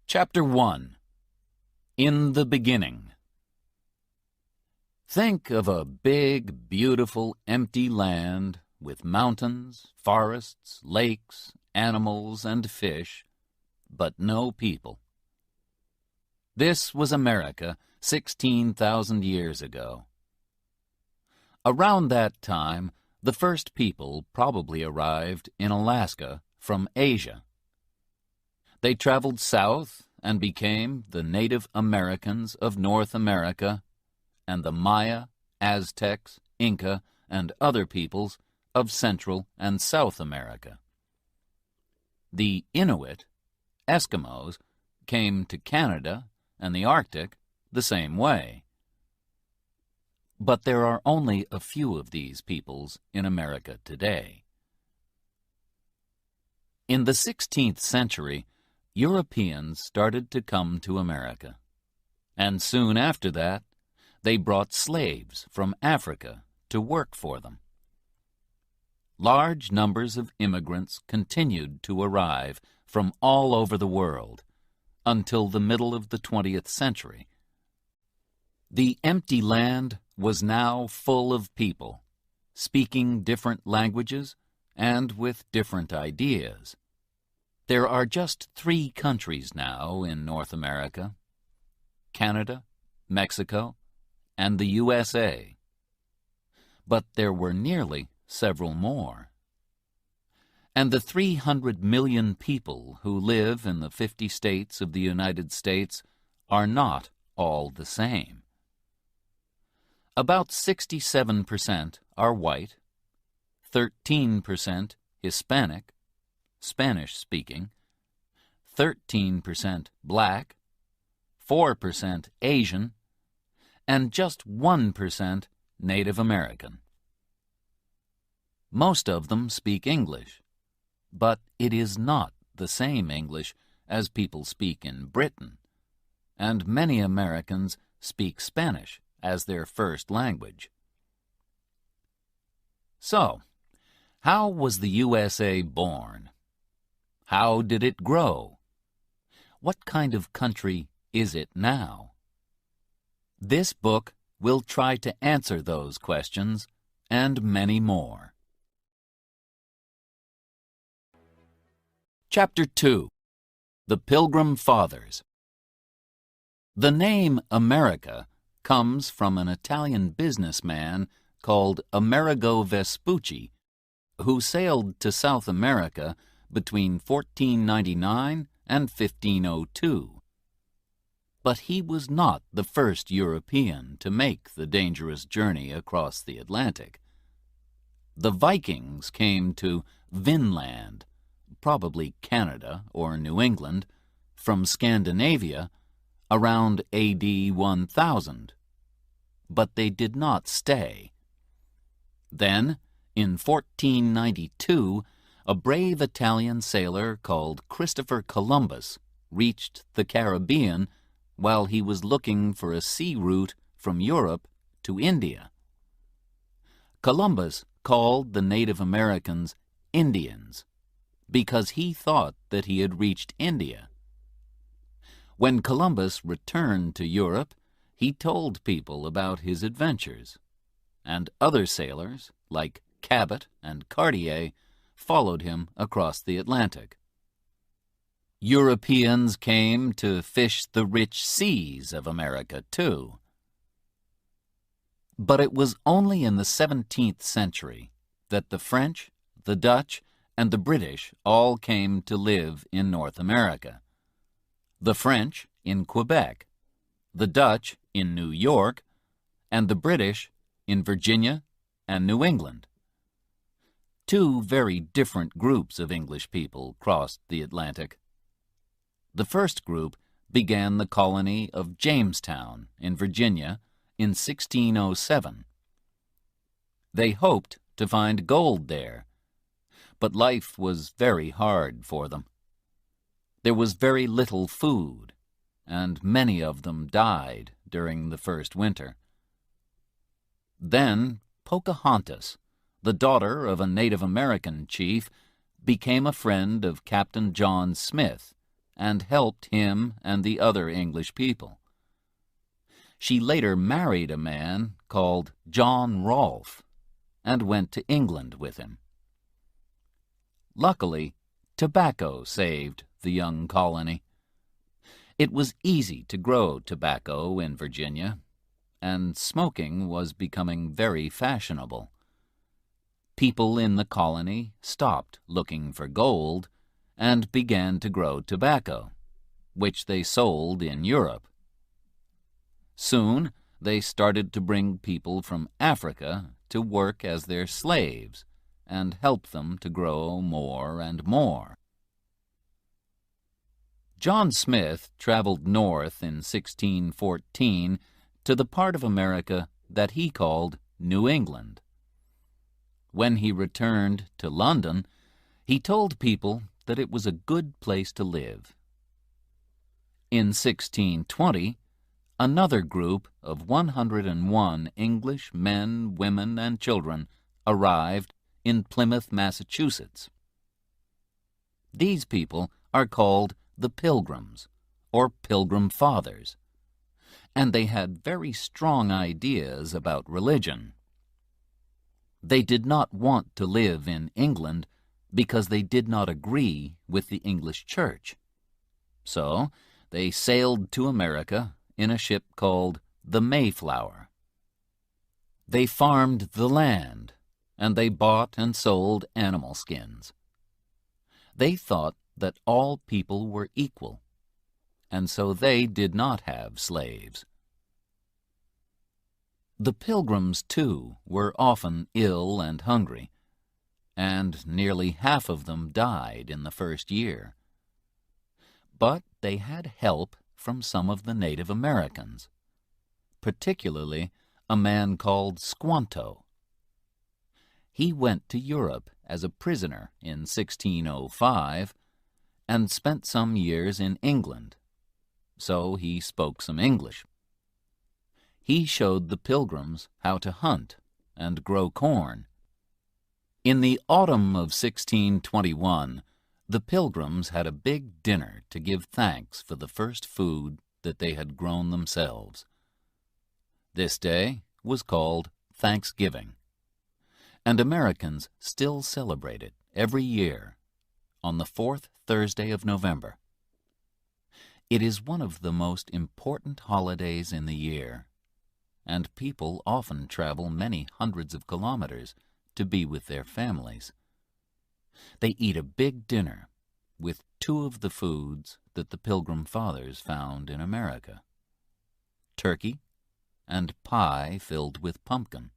Chapter 1. In the Beginning. Think of a big, beautiful, empty land with mountains, forests, lakes, animals, and fish, but no people. This was America 16,000 years ago. Around that time, the first people probably arrived in Alaska from Asia. They traveled south and became the Native Americans of North America and the Maya, Aztecs, Inca, and other peoples of Central and South America. The Inuit, Eskimos, came to Canada and the Arctic the same way. But there are only a few of these peoples in America today. In the 16th century, Europeans started to come to America, and soon after that, they brought slaves from Africa to work for them. Large numbers of immigrants continued to arrive from all over the world until the middle of the 20th century. The empty land was now full of people, speaking different languages and with different ideas. There are just 3 countries now in North America: Canada, Mexico, and the USA. But there were nearly several more. And the 300 million people who live in the 50 states of the United States are not all the same. About 67% are white, 13% Hispanic, Spanish-speaking, 13% black, 4% Asian, and just 1% Native American. Most of them speak English, but it is not the same English as people speak in Britain, and many Americans speak Spanish as their first language. So, how was the USA born? How did it grow? What kind of country is it now? This book will try to answer those questions and many more. Chapter 2. The Pilgrim Fathers. The name America comes from an Italian businessman called Amerigo Vespucci, who sailed to South America between 1499 and 1502. But he was not the first European to make the dangerous journey across the Atlantic. The Vikings came to Vinland, probably Canada or New England, from Scandinavia around AD 1000. But they did not stay. Then, in 1492, a brave Italian sailor called Christopher Columbus reached the Caribbean while he was looking for a sea route from Europe to India. Columbus called the Native Americans Indians because he thought that he had reached India. When Columbus returned to Europe, he told people about his adventures, and other sailors, like Cabot and Cartier, followed him across the Atlantic. Europeans came to fish the rich seas of America, too. But it was only in the 17th century that the French, the Dutch, and the British all came to live in North America. The French in Quebec, the Dutch in New York, and the British in Virginia and New England. 2 very different groups of English people crossed the Atlantic. The first group began the colony of Jamestown in Virginia in 1607. They hoped to find gold there, but life was very hard for them. There was very little food, and many of them died during the first winter. Then Pocahontas, the daughter of a Native American chief, became a friend of Captain John Smith and helped him and the other English people. She later married a man called John Rolfe and went to England with him. Luckily, tobacco saved the young colony. It was easy to grow tobacco in Virginia, and smoking was becoming very fashionable. People in the colony stopped looking for gold and began to grow tobacco, which they sold in Europe. Soon, they started to bring people from Africa to work as their slaves and help them to grow more and more. John Smith traveled north in 1614 to the part of America that he called New England. When he returned to London, he told people that it was a good place to live. In 1620, another group of 101 English men, women, and children arrived in Plymouth, Massachusetts. These people are called the Pilgrims, or Pilgrim Fathers, and they had very strong ideas about religion. They did not want to live in England because they did not agree with the English Church. So they sailed to America in a ship called the Mayflower. They farmed the land, and they bought and sold animal skins. They thought that all people were equal, and so they did not have slaves. The Pilgrims, too, were often ill and hungry, and nearly half of them died in the first year. But they had help from some of the Native Americans, particularly a man called Squanto. He went to Europe as a prisoner in 1605 and spent some years in England, so he spoke some English. He showed the Pilgrims how to hunt and grow corn. In the autumn of 1621, the Pilgrims had a big dinner to give thanks for the first food that they had grown themselves. This day was called Thanksgiving, and Americans still celebrate it every year on the fourth Thursday of November. It is one of the most important holidays in the year, and people often travel many hundreds of kilometers to be with their families. They eat a big dinner with two of the foods that the Pilgrim Fathers found in America: turkey and pie filled with pumpkin.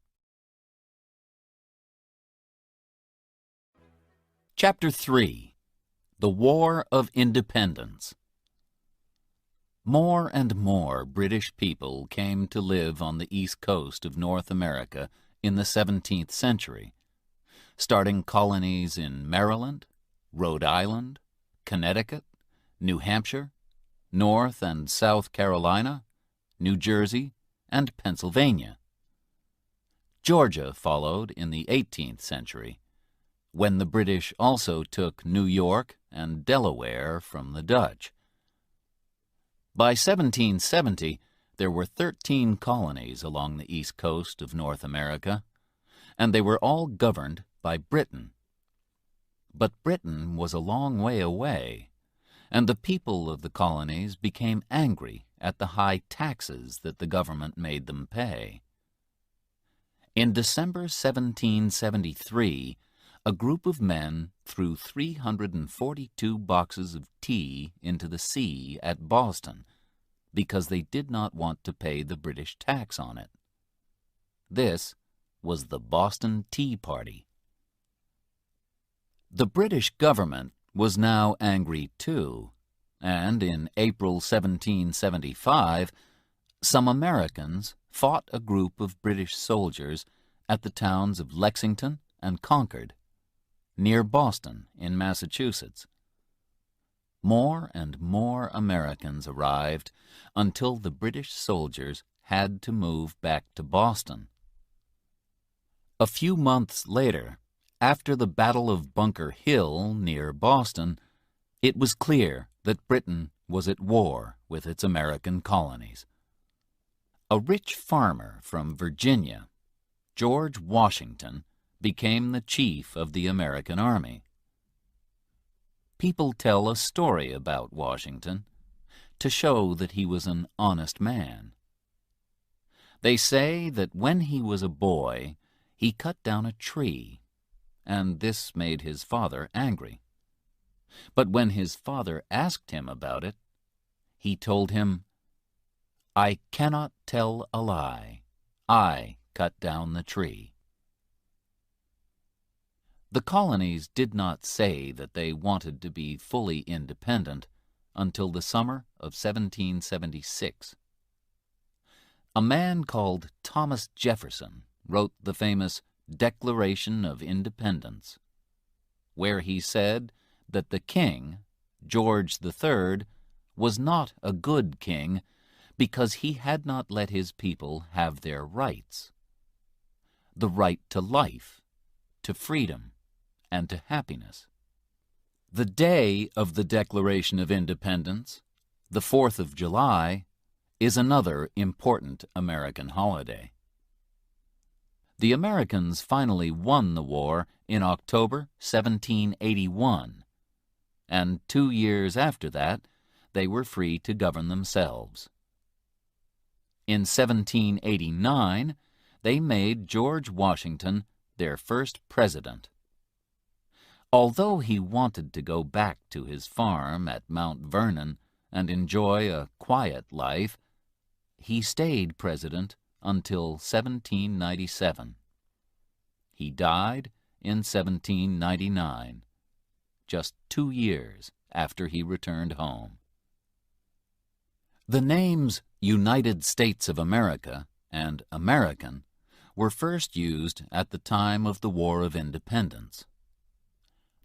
Chapter 3: The War of Independence. More and more British people came to live on the east coast of North America in the 17th century, starting colonies in Maryland, Rhode Island, Connecticut, New Hampshire, North and South Carolina, New Jersey, and Pennsylvania. Georgia followed in the 18th century, when the British also took New York and Delaware from the Dutch. By 1770, there were 13 colonies along the east coast of North America, and they were all governed by Britain. But Britain was a long way away, and the people of the colonies became angry at the high taxes that the government made them pay. In December 1773, a group of men threw 342 boxes of tea into the sea at Boston because they did not want to pay the British tax on it. This was the Boston Tea Party. The British government was now angry too, and in April 1775, some Americans fought a group of British soldiers at the towns of Lexington and Concord, near Boston in Massachusetts. More and more Americans arrived until the British soldiers had to move back to Boston. A few months later, after the Battle of Bunker Hill near Boston, it was clear that Britain was at war with its American colonies. A rich farmer from Virginia, George Washington, became the chief of the American Army. People tell a story about Washington to show that he was an honest man. They say that when he was a boy, he cut down a tree, and this made his father angry. But when his father asked him about it, he told him, "I cannot tell a lie. I cut down the tree." The colonies did not say that they wanted to be fully independent until the summer of 1776. A man called Thomas Jefferson wrote the famous Declaration of Independence, where he said that the king, George III, was not a good king because he had not let his people have their rights. The right to life, to freedom, and to happiness. The day of the Declaration of Independence, the 4th of July, is another important American holiday. The Americans finally won the war in October 1781, and 2 years after that, they were free to govern themselves. In 1789, they made George Washington their first president. Although he wanted to go back to his farm at Mount Vernon and enjoy a quiet life, he stayed president until 1797. He died in 1799, just 2 years after he returned home. The names United States of America and American were first used at the time of the War of Independence.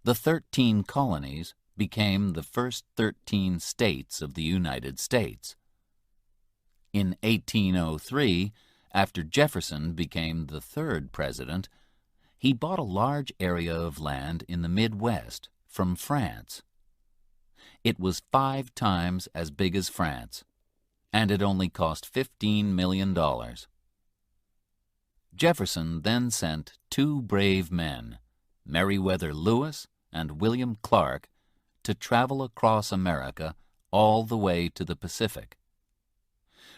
The 13 colonies became the first 13 states of the United States. In 1803, after Jefferson became the 3rd president, he bought a large area of land in the Midwest from France. It was 5 times as big as France, and it only cost $15 million. Jefferson then sent 2 brave men, Meriwether Lewis and William Clark, to travel across America all the way to the Pacific.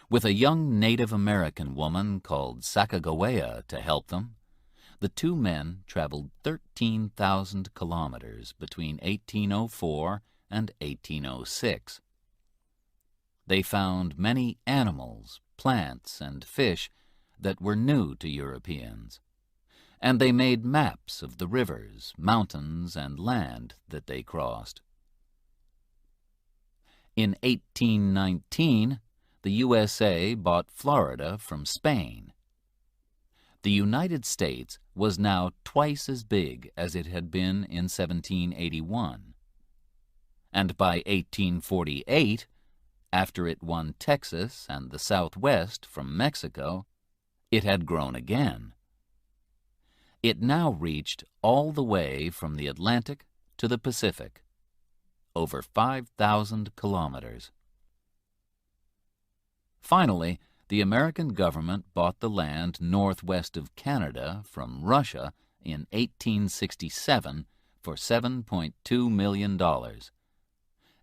With a young Native American woman called Sacagawea to help them, the 2 men traveled 13,000 kilometers between 1804 and 1806. They found many animals, plants, and fish that were new to Europeans, and they made maps of the rivers, mountains, and land that they crossed. In 1819, the USA bought Florida from Spain. The United States was now twice as big as it had been in 1781. And by 1848, after it won Texas and the Southwest from Mexico, it had grown again. It now reached all the way from the Atlantic to the Pacific, over 5,000 kilometers. Finally, the American government bought the land northwest of Canada from Russia in 1867 for $7.2 million,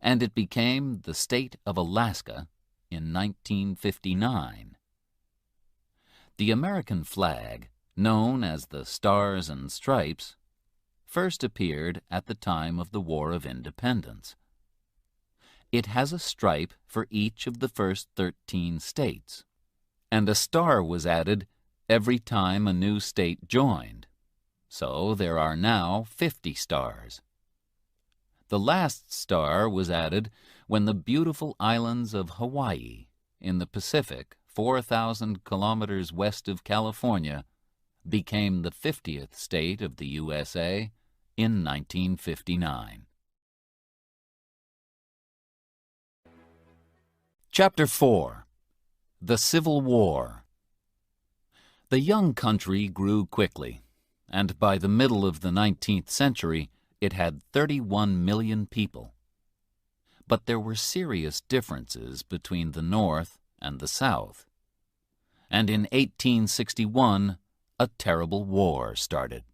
and it became the state of Alaska in 1959. The American flag, known as the Stars and Stripes, first appeared at the time of the War of Independence. It has a stripe for each of the first 13 states, and a star was added every time a new state joined, so there are now 50 stars. The last star was added when the beautiful islands of Hawaii in the Pacific, 4,000 kilometers west of California, became the 50th state of the USA in 1959. Chapter 4. The Civil War. The young country grew quickly, and by the middle of the 19th century it had 31 million people. But there were serious differences between the North and the South. And in 1861, a terrible war started.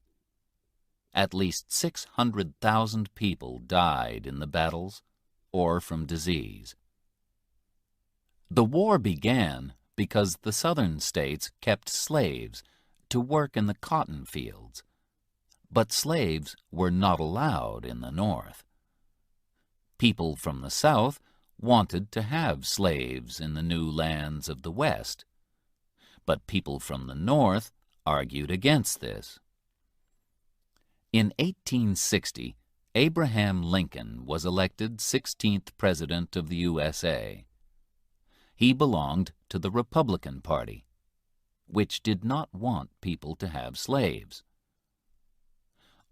At least 600,000 people died in the battles or from disease. The war began because the southern states kept slaves to work in the cotton fields, but slaves were not allowed in the North. People from the South wanted to have slaves in the new lands of the West, but people from the North argued against this. In 1860, Abraham Lincoln was elected 16th President of the USA. He belonged to the Republican Party, which did not want people to have slaves.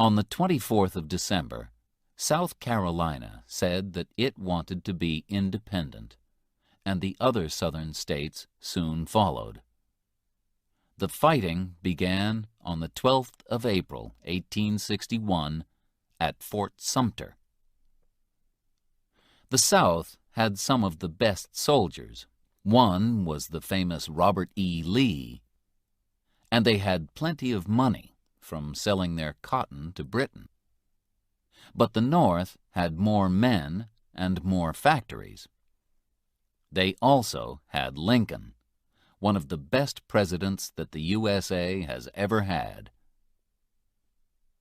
On the 24th of December, South Carolina said that it wanted to be independent, and the other southern states soon followed. The fighting began on the 12th of April, 1861, at Fort Sumter. The South had some of the best soldiers. One was the famous Robert E. Lee, and they had plenty of money from selling their cotton to Britain. But the North had more men and more factories. They also had Lincoln, one of the best presidents that the USA has ever had.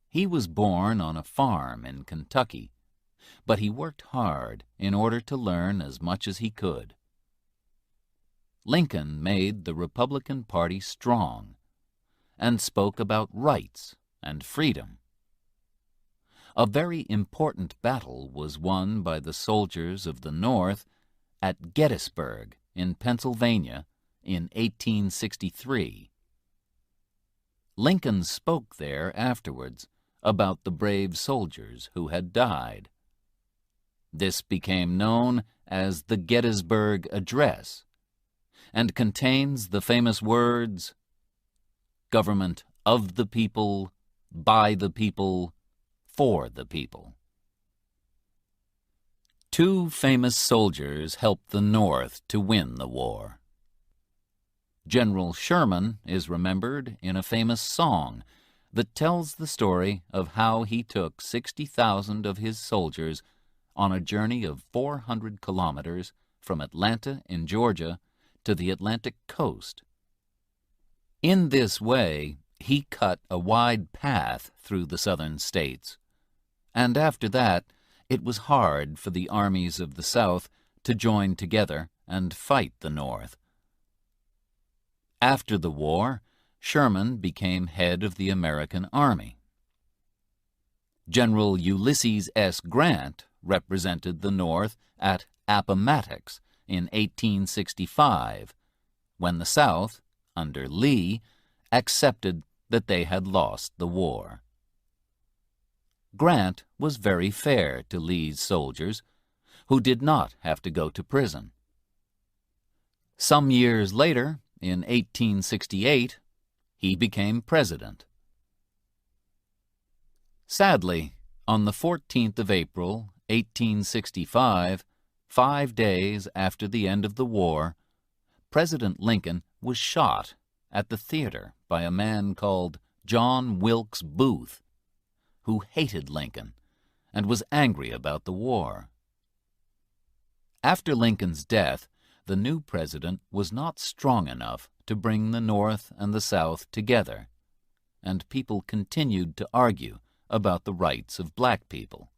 He was born on a farm in Kentucky, but he worked hard in order to learn as much as he could. Lincoln made the Republican Party strong and spoke about rights and freedom. A very important battle was won by the soldiers of the North at Gettysburg in Pennsylvania in 1863. Lincoln spoke there afterwards about the brave soldiers who had died. This became known as the Gettysburg Address and contains the famous words, "Government of the people, by the people, for the people." Two famous soldiers helped the North to win the war. General Sherman is remembered in a famous song that tells the story of how he took 60,000 of his soldiers on a journey of 400 kilometers from Atlanta in Georgia to the Atlantic coast. In this way, he cut a wide path through the southern states, and after that, it was hard for the armies of the South to join together and fight the North. After the war, Sherman became head of the American Army. General Ulysses S. Grant represented the North at Appomattox in 1865, when the South, under Lee, accepted that they had lost the war. Grant was very fair to Lee's soldiers, who did not have to go to prison. Some years later, in 1868, he became president. Sadly, on the 14th of April, 1865, 5 days after the end of the war, President Lincoln was shot at the theater by a man called John Wilkes Booth, who hated Lincoln and was angry about the war. After Lincoln's death, the new president was not strong enough to bring the North and the South together, and people continued to argue about the rights of black people.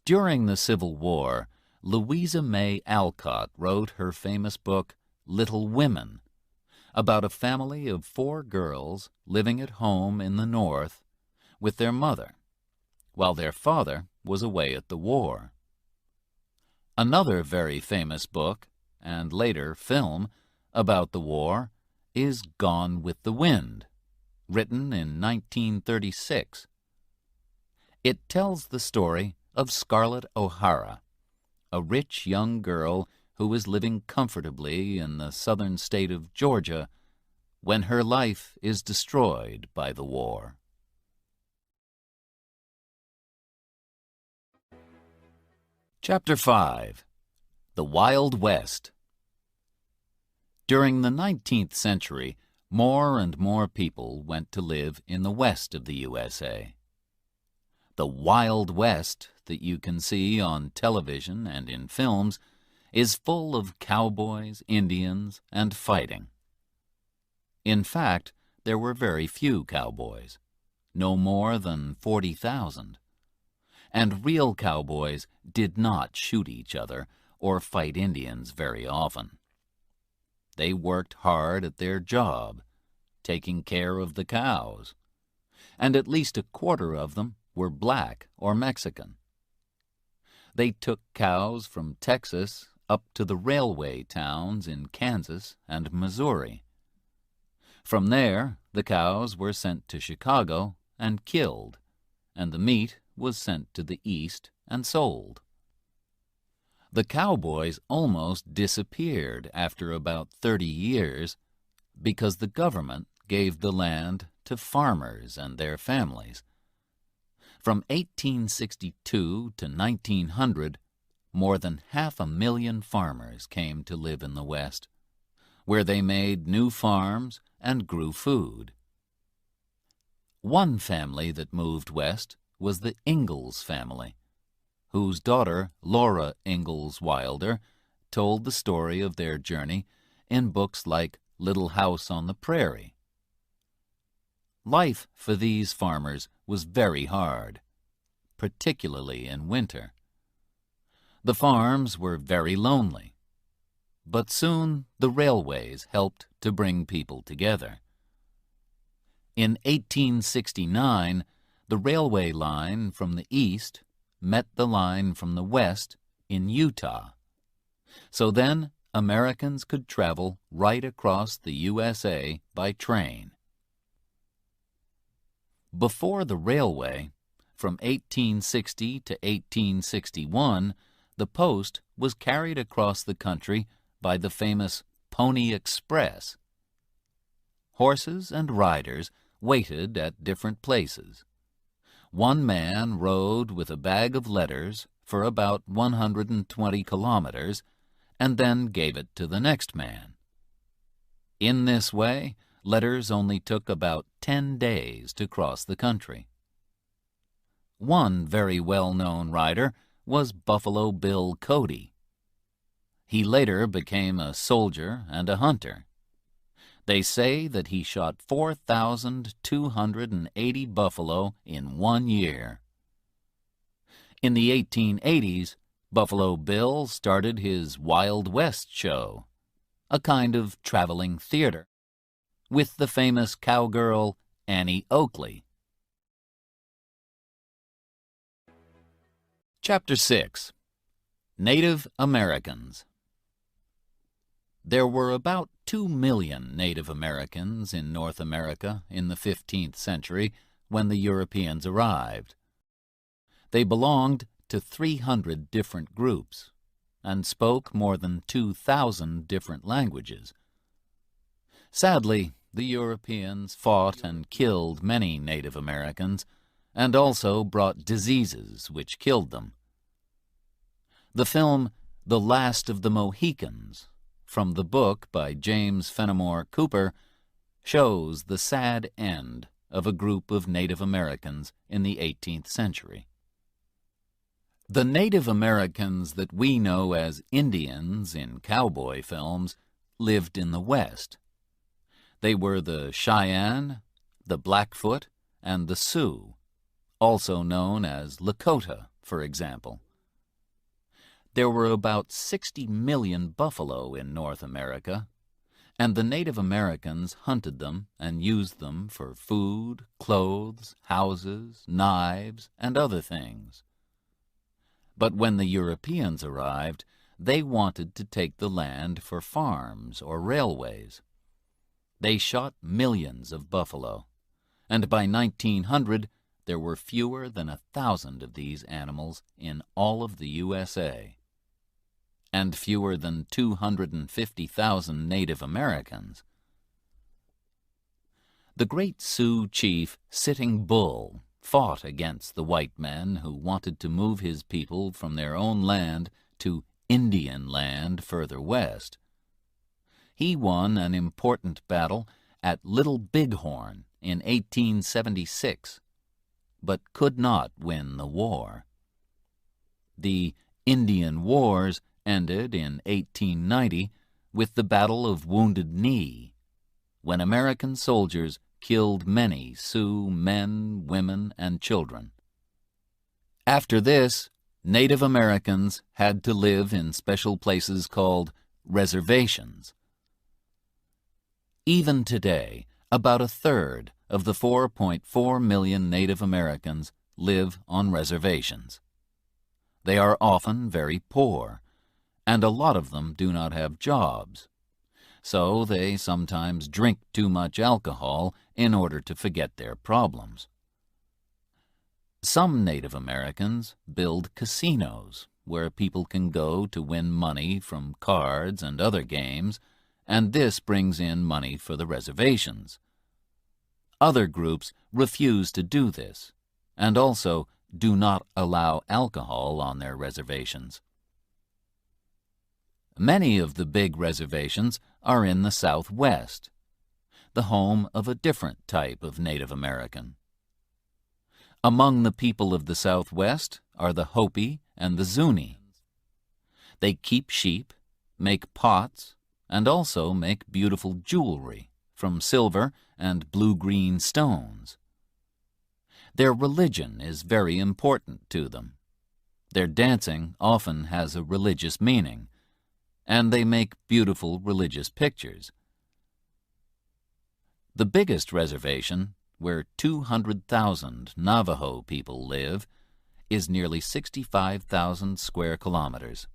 During the Civil War, Louisa May Alcott wrote her famous book, Little Women, about a family of 4 girls living at home in the North with their mother, while their father was away at the war. Another very famous book, and later film, about the war is Gone with the Wind, written in 1936. It tells the story of Scarlett O'Hara, a rich young girl who was living comfortably in the southern state of Georgia when her life is destroyed by the war. Chapter 5. The Wild West. During the 19th century, more and more people went to live in the west of the USA. The Wild West that you can see on television and in films is full of cowboys, Indians, and fighting. In fact, there were very few cowboys, no more than 40,000. And real cowboys did not shoot each other or fight Indians very often. They worked hard at their job, taking care of the cows, and at least a quarter of them were black or Mexican. They took cows from Texas up to the railway towns in Kansas and Missouri. From there, the cows were sent to Chicago and killed, and the meat was sent to the East and sold. The cowboys almost disappeared after about 30 years because the government gave the land to farmers and their families. From 1862 to 1900, more than 500,000 farmers came to live in the West, where they made new farms and grew food. One family that moved west was the Ingalls family, whose daughter, Laura Ingalls Wilder, told the story of their journey in books like Little House on the Prairie. Life for these farmers was very hard, particularly in winter. The farms were very lonely, but soon the railways helped to bring people together. In 1869, the railway line from the east met the line from the west in Utah. So then Americans could travel right across the USA by train. Before the railway, from 1860 to 1861, the post was carried across the country by the famous Pony Express. Horses and riders waited at different places. One man rode with a bag of letters for about 120 kilometers and then gave it to the next man. In this way, letters only took about 10 days to cross the country. One very well-known rider was Buffalo Bill Cody. He later became a soldier and a hunter. They say that he shot 4,280 buffalo in 1 year. In the 1880s, Buffalo Bill started his Wild West show, a kind of traveling theater, with the famous cowgirl Annie Oakley. Chapter 6. Native Americans. There were about 2 million Native Americans in North America in the 15th century when the Europeans arrived. They belonged to 300 different groups and spoke more than 2,000 different languages. Sadly, the Europeans fought and killed many Native Americans and also brought diseases which killed them. The film The Last of the Mohicans, from the book by James Fenimore Cooper, shows the sad end of a group of Native Americans in the 18th century. The Native Americans that we know as Indians in cowboy films lived in the West. They were the Cheyenne, the Blackfoot, and the Sioux, also known as Lakota, for example. There were about 60 million buffalo in North America, and the Native Americans hunted them and used them for food, clothes, houses, knives, and other things. But when the Europeans arrived, they wanted to take the land for farms or railways. They shot millions of buffalo, and by 1900 there were fewer than 1,000 of these animals in all of the USA, and fewer than 250,000 Native Americans. The great Sioux chief Sitting Bull fought against the white men who wanted to move his people from their own land to Indian land further west. He won an important battle at Little Bighorn in 1876, but could not win the war. The Indian Wars ended in 1890 with the Battle of Wounded Knee, when American soldiers killed many Sioux men, women, and children. After this, Native Americans had to live in special places called reservations. Even today, about a third of the 4.4 million Native Americans live on reservations. They are often very poor, and a lot of them do not have jobs. So they sometimes drink too much alcohol in order to forget their problems. Some Native Americans build casinos where people can go to win money from cards and other games, and this brings in money for the reservations. Other groups refuse to do this, and also do not allow alcohol on their reservations. Many of the big reservations are in the Southwest, the home of a different type of Native American. Among the people of the Southwest are the Hopi and the Zuni. They keep sheep, make pots, and also make beautiful jewelry from silver and blue-green stones. Their religion is very important to them. Their dancing often has a religious meaning, and they make beautiful religious pictures. The biggest reservation, where 200,000 Navajo people live, is nearly 65,000 square kilometers.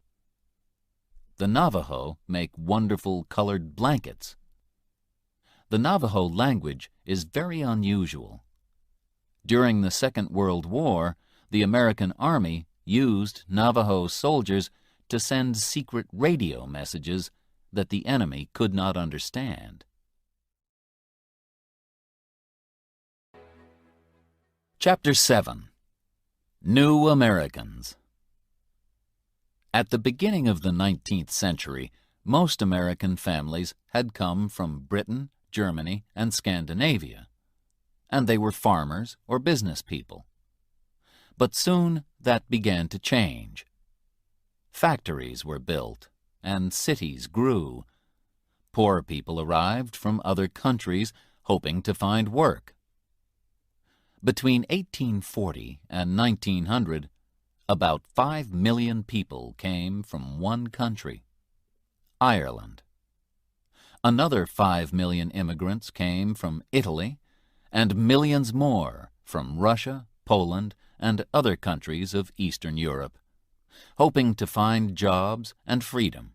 The Navajo make wonderful colored blankets. The Navajo language is very unusual. During the Second World War, the American Army used Navajo soldiers to send secret radio messages that the enemy could not understand. Chapter 7. New Americans. At the beginning of the 19th century, most American families had come from Britain, Germany, and Scandinavia, and they were farmers or business people. But soon that began to change. Factories were built, and cities grew. Poor people arrived from other countries hoping to find work. Between 1840 and 1900, about 5 million people came from one country, Ireland. Another 5 million immigrants came from Italy, and millions more from Russia, Poland, and other countries of Eastern Europe, hoping to find jobs and freedom.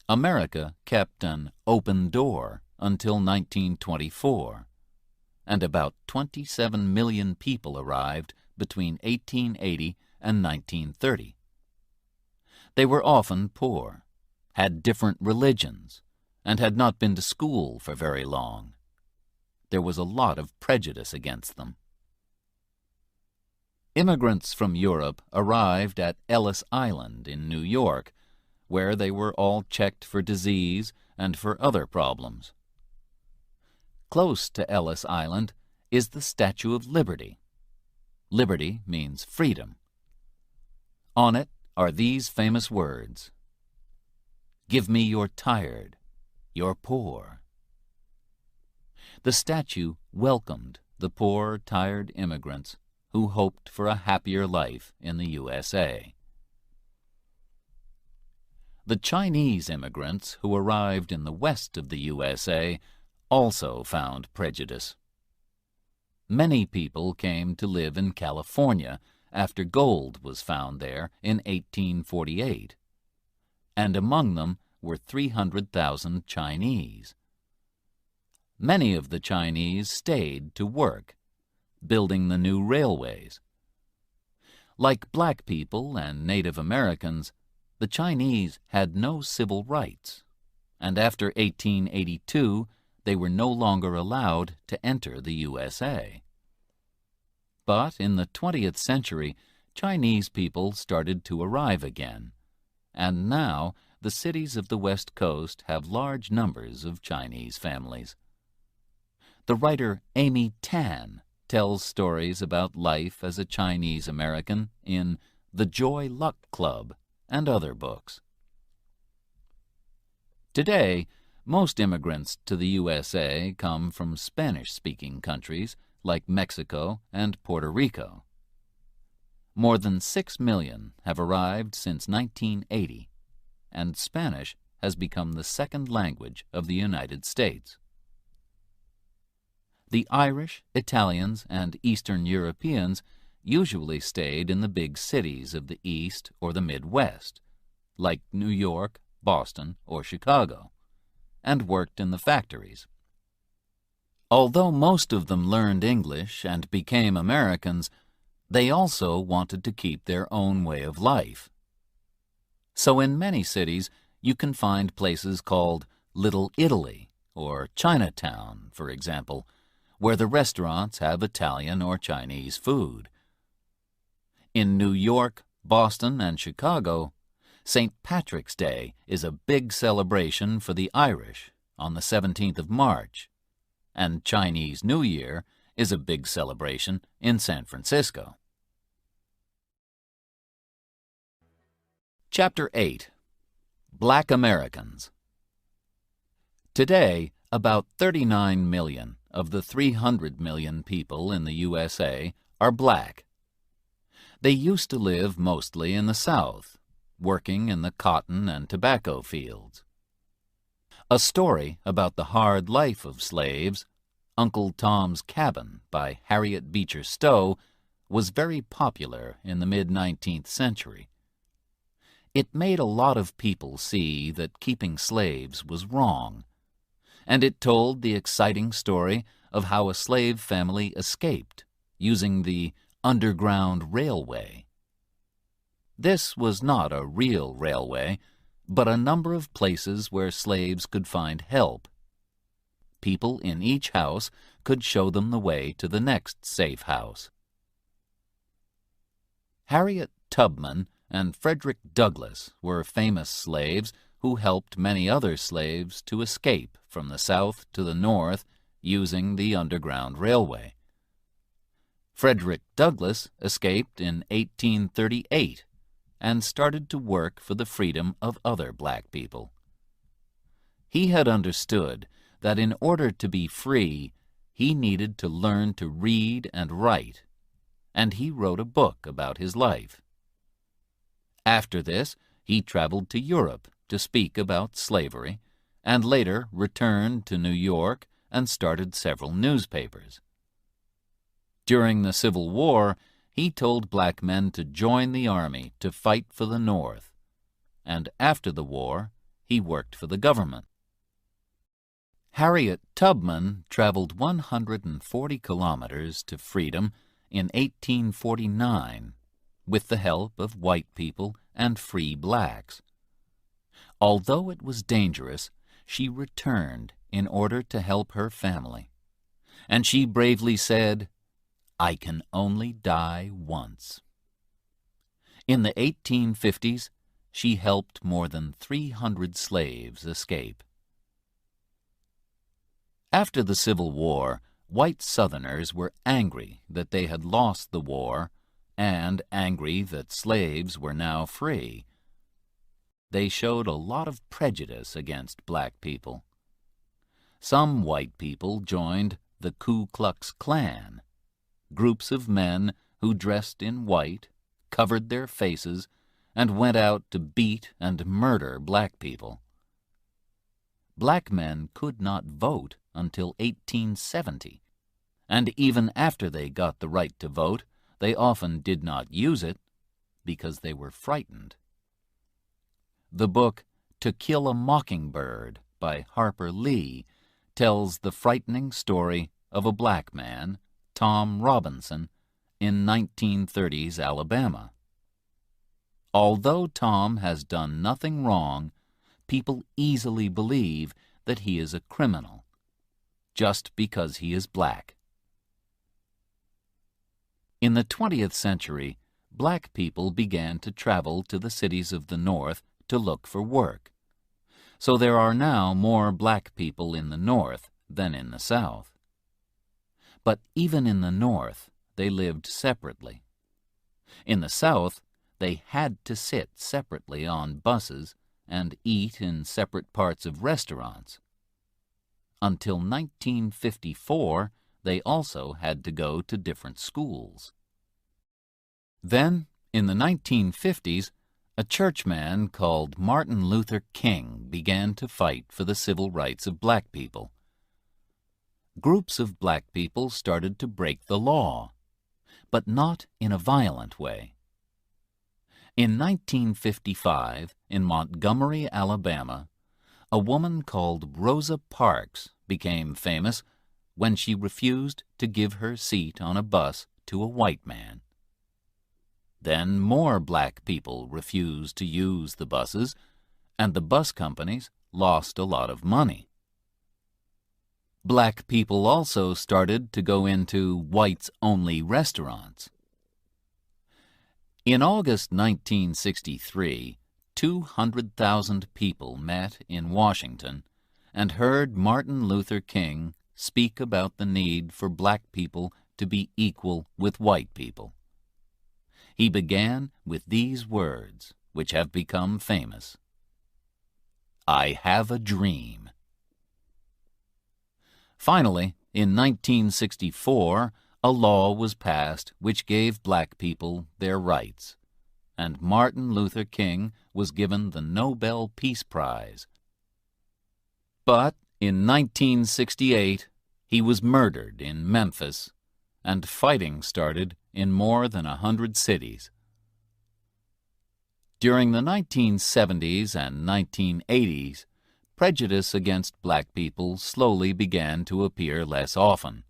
America kept an open door until 1924, and about 27 million people arrived between 1880 and 1930. They were often poor, had different religions, and had not been to school for very long. There was a lot of prejudice against them. Immigrants from Europe arrived at Ellis Island in New York, where they were all checked for disease and for other problems. Close to Ellis Island is the Statue of Liberty. Liberty means freedom. On it are these famous words: "Give me your tired, your poor." The statue welcomed the poor, tired immigrants who hoped for a happier life in the USA. The Chinese immigrants who arrived in the west of the USA also found prejudice. Many people came to live in California after gold was found there in 1848, and among them were 300,000 Chinese. Many of the Chinese stayed to work, building the new railways. Like black people and Native Americans, the Chinese had no civil rights, and after 1882 they were no longer allowed to enter the USA. But in the 20th century, Chinese people started to arrive again, and now the cities of the West Coast have large numbers of Chinese families. The writer Amy Tan tells stories about life as a Chinese American in The Joy Luck Club and other books. Today, most immigrants to the USA come from Spanish-speaking countries like Mexico and Puerto Rico. More than 6 million have arrived since 1980, and Spanish has become the second language of the United States. The Irish, Italians, and Eastern Europeans usually stayed in the big cities of the East or the Midwest, like New York, Boston, or Chicago, and worked in the factories. Although most of them learned English and became Americans, they also wanted to keep their own way of life. So in many cities, you can find places called Little Italy or Chinatown, for example, where the restaurants have Italian or Chinese food. In New York, Boston, and Chicago, St. Patrick's Day is a big celebration for the Irish on the 17th of March, and Chinese New Year is a big celebration in San Francisco. Chapter 8. Black Americans. Today, about 39 million of the 300 million people in the USA are black. They used to live mostly in the South, working in the cotton and tobacco fields. A story about the hard life of slaves, Uncle Tom's Cabin by Harriet Beecher Stowe, was very popular in the mid-19th century. It made a lot of people see that keeping slaves was wrong, and it told the exciting story of how a slave family escaped using the Underground Railway. This was not a real railway, but a number of places where slaves could find help. People in each house could show them the way to the next safe house. Harriet Tubman and Frederick Douglass were famous slaves who helped many other slaves to escape from the South to the North using the Underground Railway. Frederick Douglass escaped in 1838 and started to work for the freedom of other black people. He had understood that in order to be free, he needed to learn to read and write, and he wrote a book about his life. After this, he traveled to Europe to speak about slavery, and later returned to New York and started several newspapers. During the Civil War, he told black men to join the army to fight for the North, and after the war, he worked for the government. Harriet Tubman traveled 140 kilometers to freedom in 1849 with the help of white people and free blacks. Although it was dangerous, she returned in order to help her family, and she bravely said, "I can only die once." In the 1850s, she helped more than 300 slaves escape. After the Civil War, white Southerners were angry that they had lost the war and angry that slaves were now free. They showed a lot of prejudice against black people. Some white people joined the Ku Klux Klan, groups of men who dressed in white, covered their faces, and went out to beat and murder black people. Black men could not vote until 1870, and even after they got the right to vote, they often did not use it because they were frightened. The book To Kill a Mockingbird by Harper Lee tells the frightening story of a black man, Tom Robinson, in 1930s Alabama. Although Tom has done nothing wrong, people easily believe that he is a criminal, just because he is black. In the 20th century, black people began to travel to the cities of the North to look for work. So there are now more black people in the North than in the South. But even in the North, they lived separately. In the South, they had to sit separately on buses and eat in separate parts of restaurants. Until 1954, they also had to go to different schools. Then, in the 1950s, a churchman called Martin Luther King began to fight for the civil rights of black people. Groups of black people started to break the law, but not in a violent way. In 1955, in Montgomery, Alabama, a woman called Rosa Parks became famous when she refused to give her seat on a bus to a white man. Then more black people refused to use the buses, and the bus companies lost a lot of money. Black people also started to go into whites-only restaurants. In August 1963, 200,000 people met in Washington and heard Martin Luther King speak about the need for black people to be equal with white people. He began with these words, which have become famous: "I have a dream." Finally, in 1964, a law was passed which gave black people their rights, and Martin Luther King was given the Nobel Peace Prize. But in 1968, he was murdered in Memphis, and fighting started in more than 100 cities. During the 1970s and 1980s, prejudice against black people slowly began to appear less often,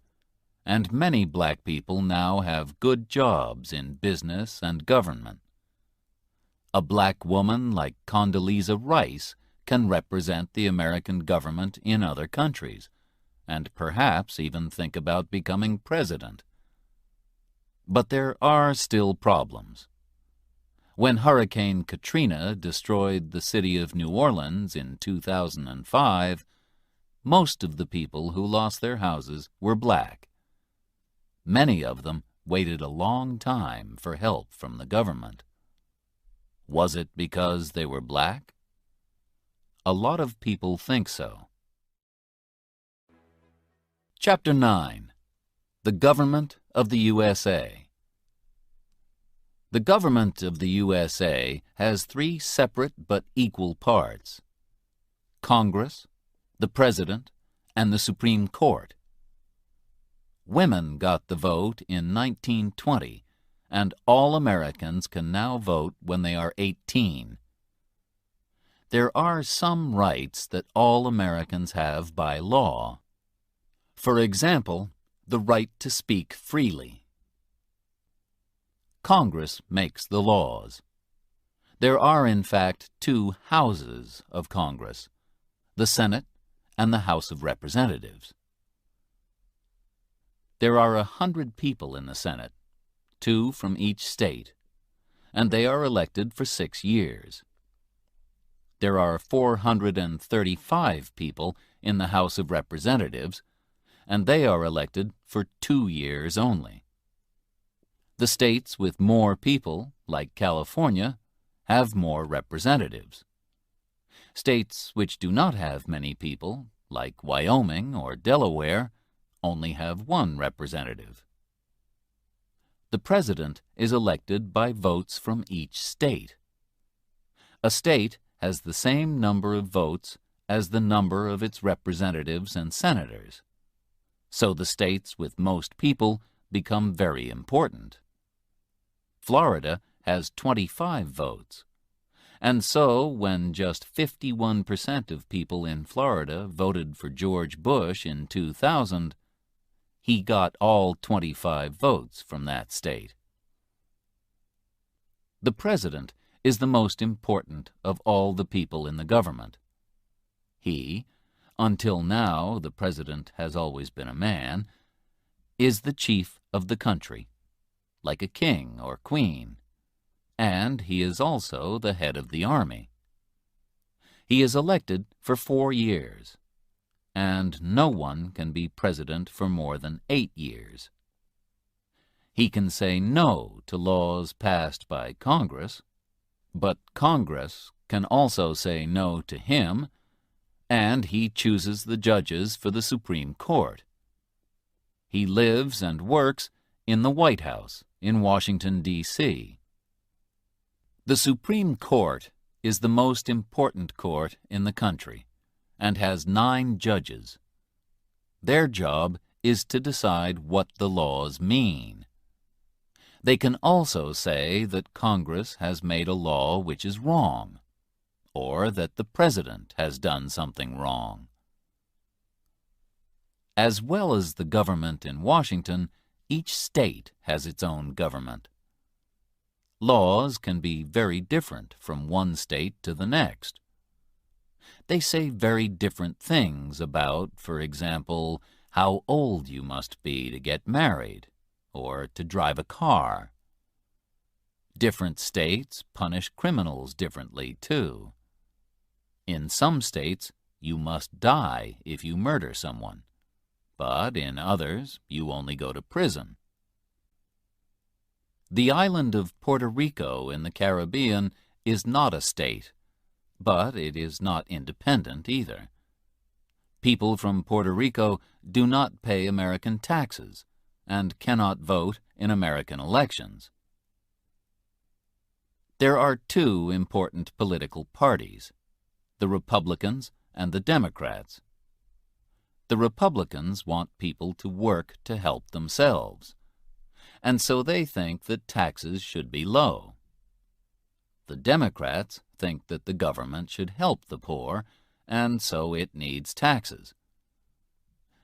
and many black people now have good jobs in business and government. A black woman like Condoleezza Rice can represent the American government in other countries, and perhaps even think about becoming president. But there are still problems. When Hurricane Katrina destroyed the city of New Orleans in 2005, most of the people who lost their houses were black. Many of them waited a long time for help from the government. Was it because they were black? A lot of people think so. Chapter 9. The Government of the USA. The government of the USA has three separate but equal parts: Congress, the President, and the Supreme Court. Women got the vote in 1920, and all Americans can now vote when they are 18. There are some rights that all Americans have by law. For example, the right to speak freely. Congress makes the laws. There are, in fact, two houses of Congress, the Senate and the House of Representatives. There are 100 people in the Senate, 2 from each state, and they are elected for 6 years. There are 435 people in the House of Representatives, and they are elected for 2 years only. The states with more people, like California, have more representatives. States which do not have many people, like Wyoming or Delaware, only have 1 representative. The president is elected by votes from each state. A state has the same number of votes as the number of its representatives and senators. So the states with most people become very important. Florida has 25 votes, and so when just 51% of people in Florida voted for George Bush in 2000, he got all 25 votes from that state. The president is the most important of all the people in the government. He, until now the president has always been a man, is the chief of the country. like a king or queen, and he is also the head of the army. He is elected for 4 years, and no one can be president for more than 8 years. He can say no to laws passed by Congress, but Congress can also say no to him, and he chooses the judges for the Supreme Court. He lives and works in the White House in Washington, D.C. The Supreme Court is the most important court in the country and has 9 judges. Their job is to decide what the laws mean. They can also say that Congress has made a law which is wrong, or that the President has done something wrong. As well as the government in Washington, each state has its own government. Laws can be very different from one state to the next. They say very different things about, for example, how old you must be to get married, or to drive a car. Different states punish criminals differently, too. In some states, you must die if you murder someone, but in others, you only go to prison. The island of Puerto Rico in the Caribbean is not a state, but it is not independent either. People from Puerto Rico do not pay American taxes and cannot vote in American elections. There are 2 important political parties, the Republicans and the Democrats. The Republicans want people to work to help themselves, and so they think that taxes should be low. The Democrats think that the government should help the poor, and so it needs taxes.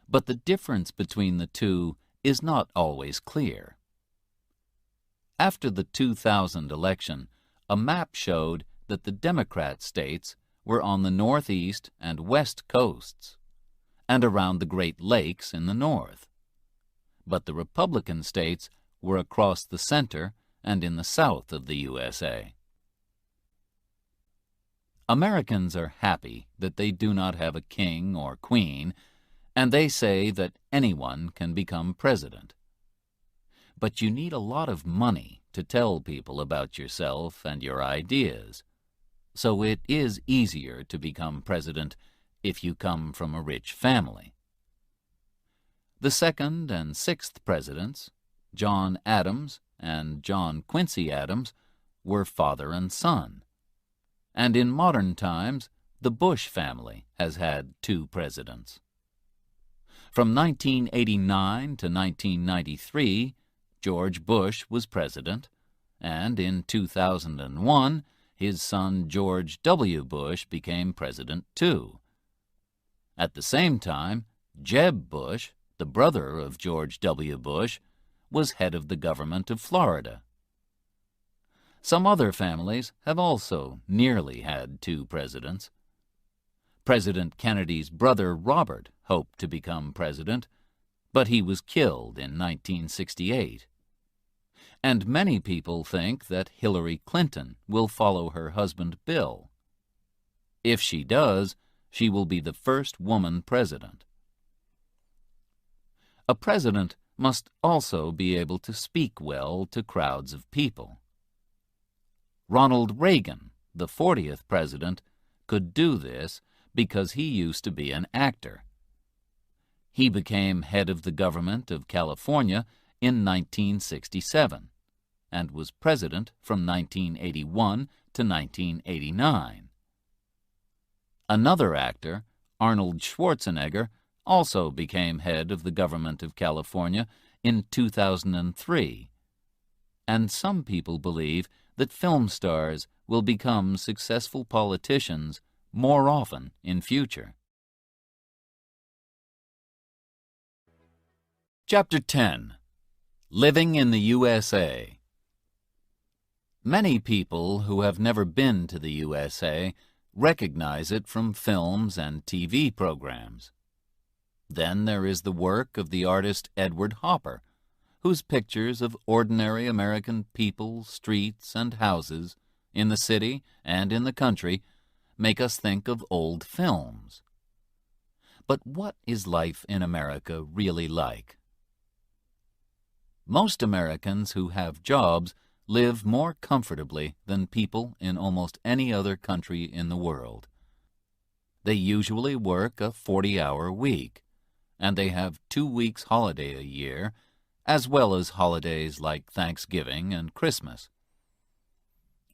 But the difference between the 2 is not always clear. After the 2000 election, a map showed that the Democrat states were on the northeast and west coasts, and around the Great Lakes in the north. But the Republican states were across the center and in the south of the USA. Americans are happy that they do not have a king or queen, and they say that anyone can become president. But you need a lot of money to tell people about yourself and your ideas, so it is easier to become president if you come from a rich family. The 2nd and 6th presidents, John Adams and John Quincy Adams, were father and son. And in modern times, the Bush family has had 2 presidents. From 1989 to 1993, George Bush was president, and in 2001, his son George W. Bush became president too. At the same time, Jeb Bush, the brother of George W. Bush, was head of the government of Florida. Some other families have also nearly had 2 presidents. President Kennedy's brother Robert hoped to become president, but he was killed in 1968. And many people think that Hillary Clinton will follow her husband Bill. If she does, she will be the first woman president. A president must also be able to speak well to crowds of people. Ronald Reagan, the 40th president, could do this because he used to be an actor. He became head of the government of California in 1967 and was president from 1981 to 1989. Another actor, Arnold Schwarzenegger, also became head of the government of California in 2003. And some people believe that film stars will become successful politicians more often in future. Chapter 10. Living in the USA. Many people who have never been to the USA recognize it from films and TV programs. Then there is the work of the artist Edward Hopper, whose pictures of ordinary American people, streets, and houses, in the city and in the country, make us think of old films. But what is life in America really like? Most Americans who have jobs live more comfortably than people in almost any other country in the world. They usually work a 40-hour week, and they have 2 weeks holiday a year, as well as holidays like Thanksgiving and Christmas.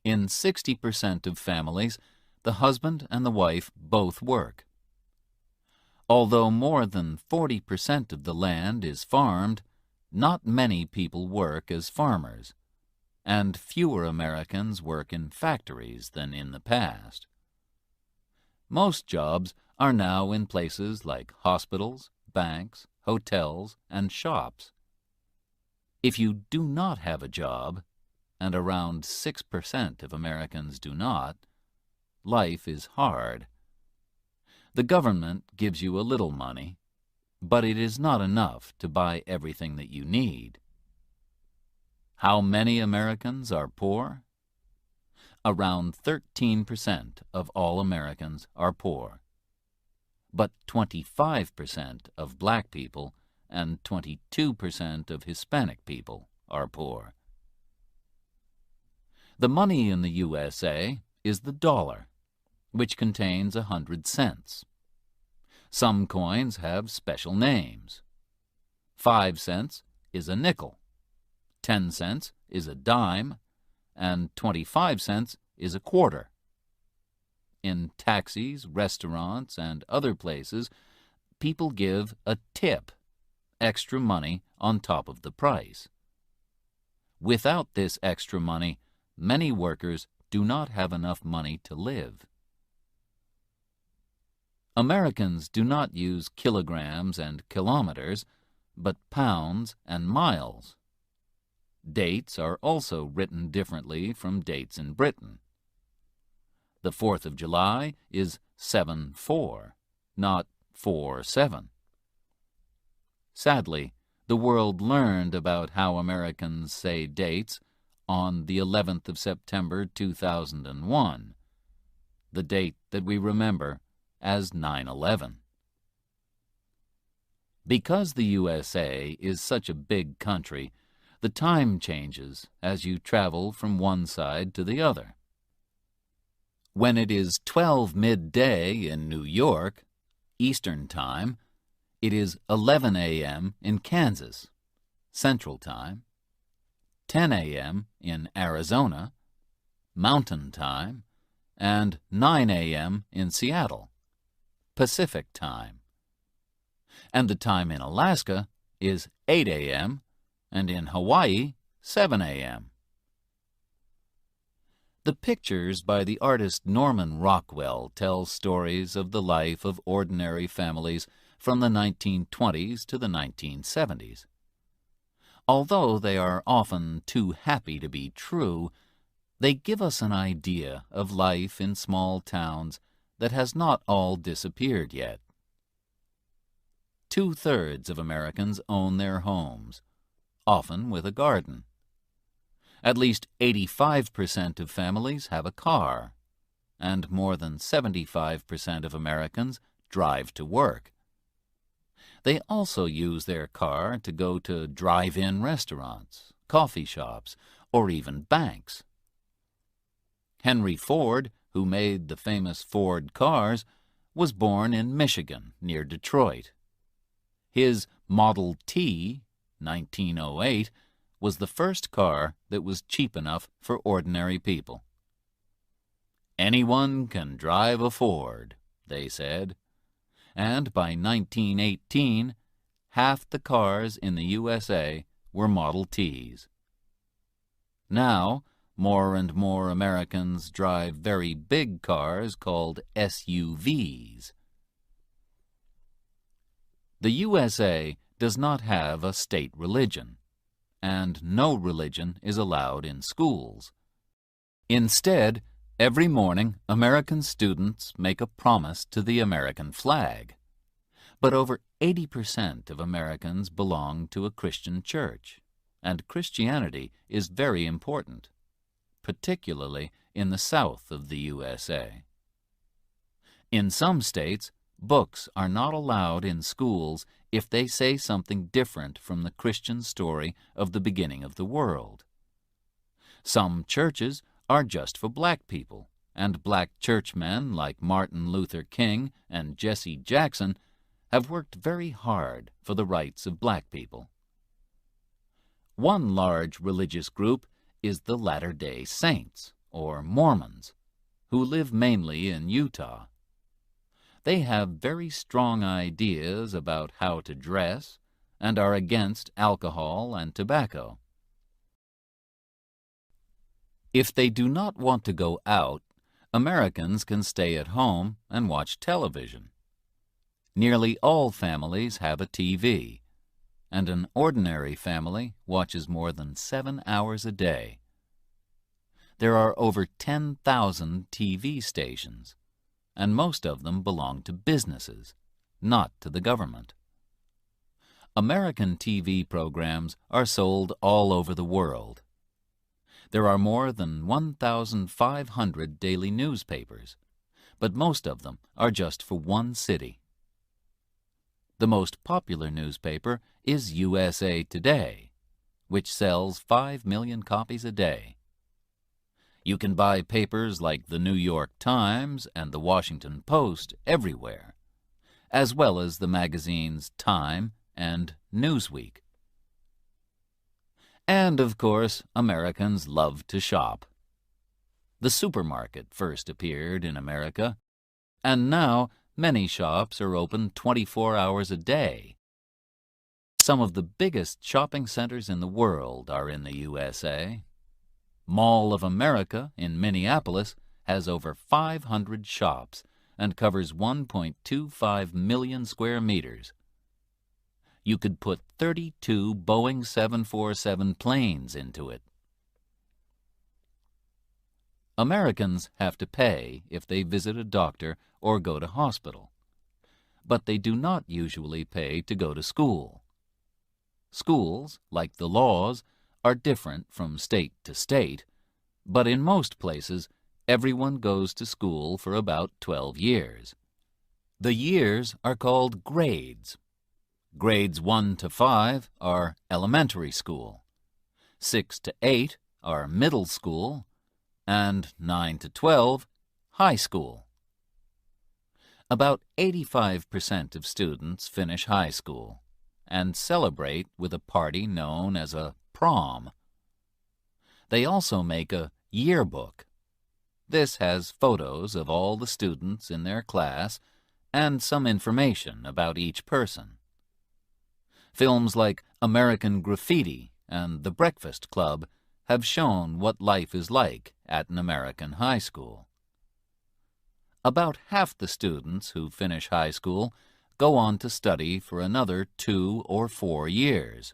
In 60% of families, the husband and the wife both work. Although more than 40% of the land is farmed, not many people work as farmers, and fewer Americans work in factories than in the past. Most jobs are now in places like hospitals, banks, hotels, and shops. If you do not have a job, and around 6% of Americans do not, life is hard. The government gives you a little money, but it is not enough to buy everything that you need. How many Americans are poor? Around 13% of all Americans are poor. But 25% of black people and 22% of Hispanic people are poor. The money in the USA is the dollar, which contains 100 cents. Some coins have special names. 5 cents is a nickel, 10 cents is a dime, and 25 cents is a quarter. In taxis, restaurants, and other places, people give a tip, extra money on top of the price. Without this extra money, many workers do not have enough money to live. Americans do not use kilograms and kilometers, but pounds and miles. Dates are also written differently from dates in Britain. The 4th of July is 7-4, not 4-7. Sadly, the world learned about how Americans say dates on the 11th of September 2001, the date that we remember as 9/11. Because the USA is such a big country, the time changes as you travel from one side to the other. When it is 12 midday in New York, Eastern Time, it is 11 a.m. in Kansas, Central Time, 10 a.m. in Arizona, Mountain Time, and 9 a.m. in Seattle, Pacific Time. And the time in Alaska is 8 a.m., and in Hawaii, 7 a.m. The pictures by the artist Norman Rockwell tell stories of the life of ordinary families from the 1920s to the 1970s. Although they are often too happy to be true, they give us an idea of life in small towns that has not all disappeared yet. 2/3 of Americans own their homes, often with a garden. At least 85% of families have a car, and more than 75% of Americans drive to work. They also use their car to go to drive-in restaurants, coffee shops, or even banks. Henry Ford, who made the famous Ford cars, was born in Michigan, near Detroit. His Model T, 1908, was the first car that was cheap enough for ordinary people. Anyone can drive a Ford, they said, and by 1918, half the cars in the USA were Model Ts. Now, more and more Americans drive very big cars called SUVs. The USA does not have a state religion, and no religion is allowed in schools. Instead, every morning American students make a promise to the American flag. But over 80% of Americans belong to a Christian church. and Christianity is very important, particularly in the south of the USA. In some states, books are not allowed in schools if they say something different from the Christian story of the beginning of the world. Some churches are just for black people, and black churchmen like Martin Luther King and Jesse Jackson have worked very hard for the rights of black people. One large religious group is the Latter-day Saints, or Mormons, who live mainly in Utah. They have very strong ideas about how to dress and are against alcohol and tobacco. If they do not want to go out, Americans can stay at home and watch television. Nearly all families have a TV, and an ordinary family watches more than 7 hours a day. There are over 10,000 TV stations, and most of them belong to businesses, not to the government. American TV programs are sold all over the world. There are more than 1,500 daily newspapers, but most of them are just for one city. The most popular newspaper is USA Today, which sells 5 million copies a day. You can buy papers like the New York Times and the Washington Post everywhere, as well as the magazines Time and Newsweek. And, of course, Americans love to shop. The supermarket first appeared in America, and now many shops are open 24 hours a day. Some of the biggest shopping centers in the world are in the USA. Mall of America in Minneapolis has over 500 shops and covers 1.25 million square meters. You could put 32 Boeing 747 planes into it. Americans have to pay if they visit a doctor or go to hospital, but they do not usually pay to go to school. Schools, like the laws, are different from state to state, but in most places, everyone goes to school for about 12 years. The years are called grades. Grades 1 to 5 are elementary school, 6 to 8 are middle school, and 9 to 12, high school. About 85% of students finish high school and celebrate with a party known as a prom. They also make a yearbook. This has photos of all the students in their class and some information about each person. Films like American Graffiti and The Breakfast Club have shown what life is like at an American high school. About half the students who finish high school go on to study for another 2 or 4 years.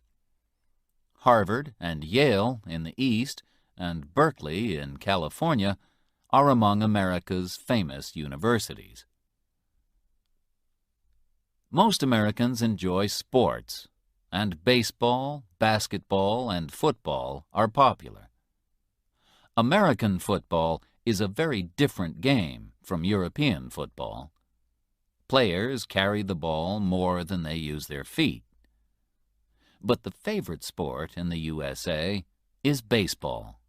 Harvard and Yale in the East and Berkeley in California are among America's famous universities. Most Americans enjoy sports, and baseball, basketball, and football are popular. American football is a very different game from European football. Players carry the ball more than they use their feet. But the favorite sport in the USA is baseball.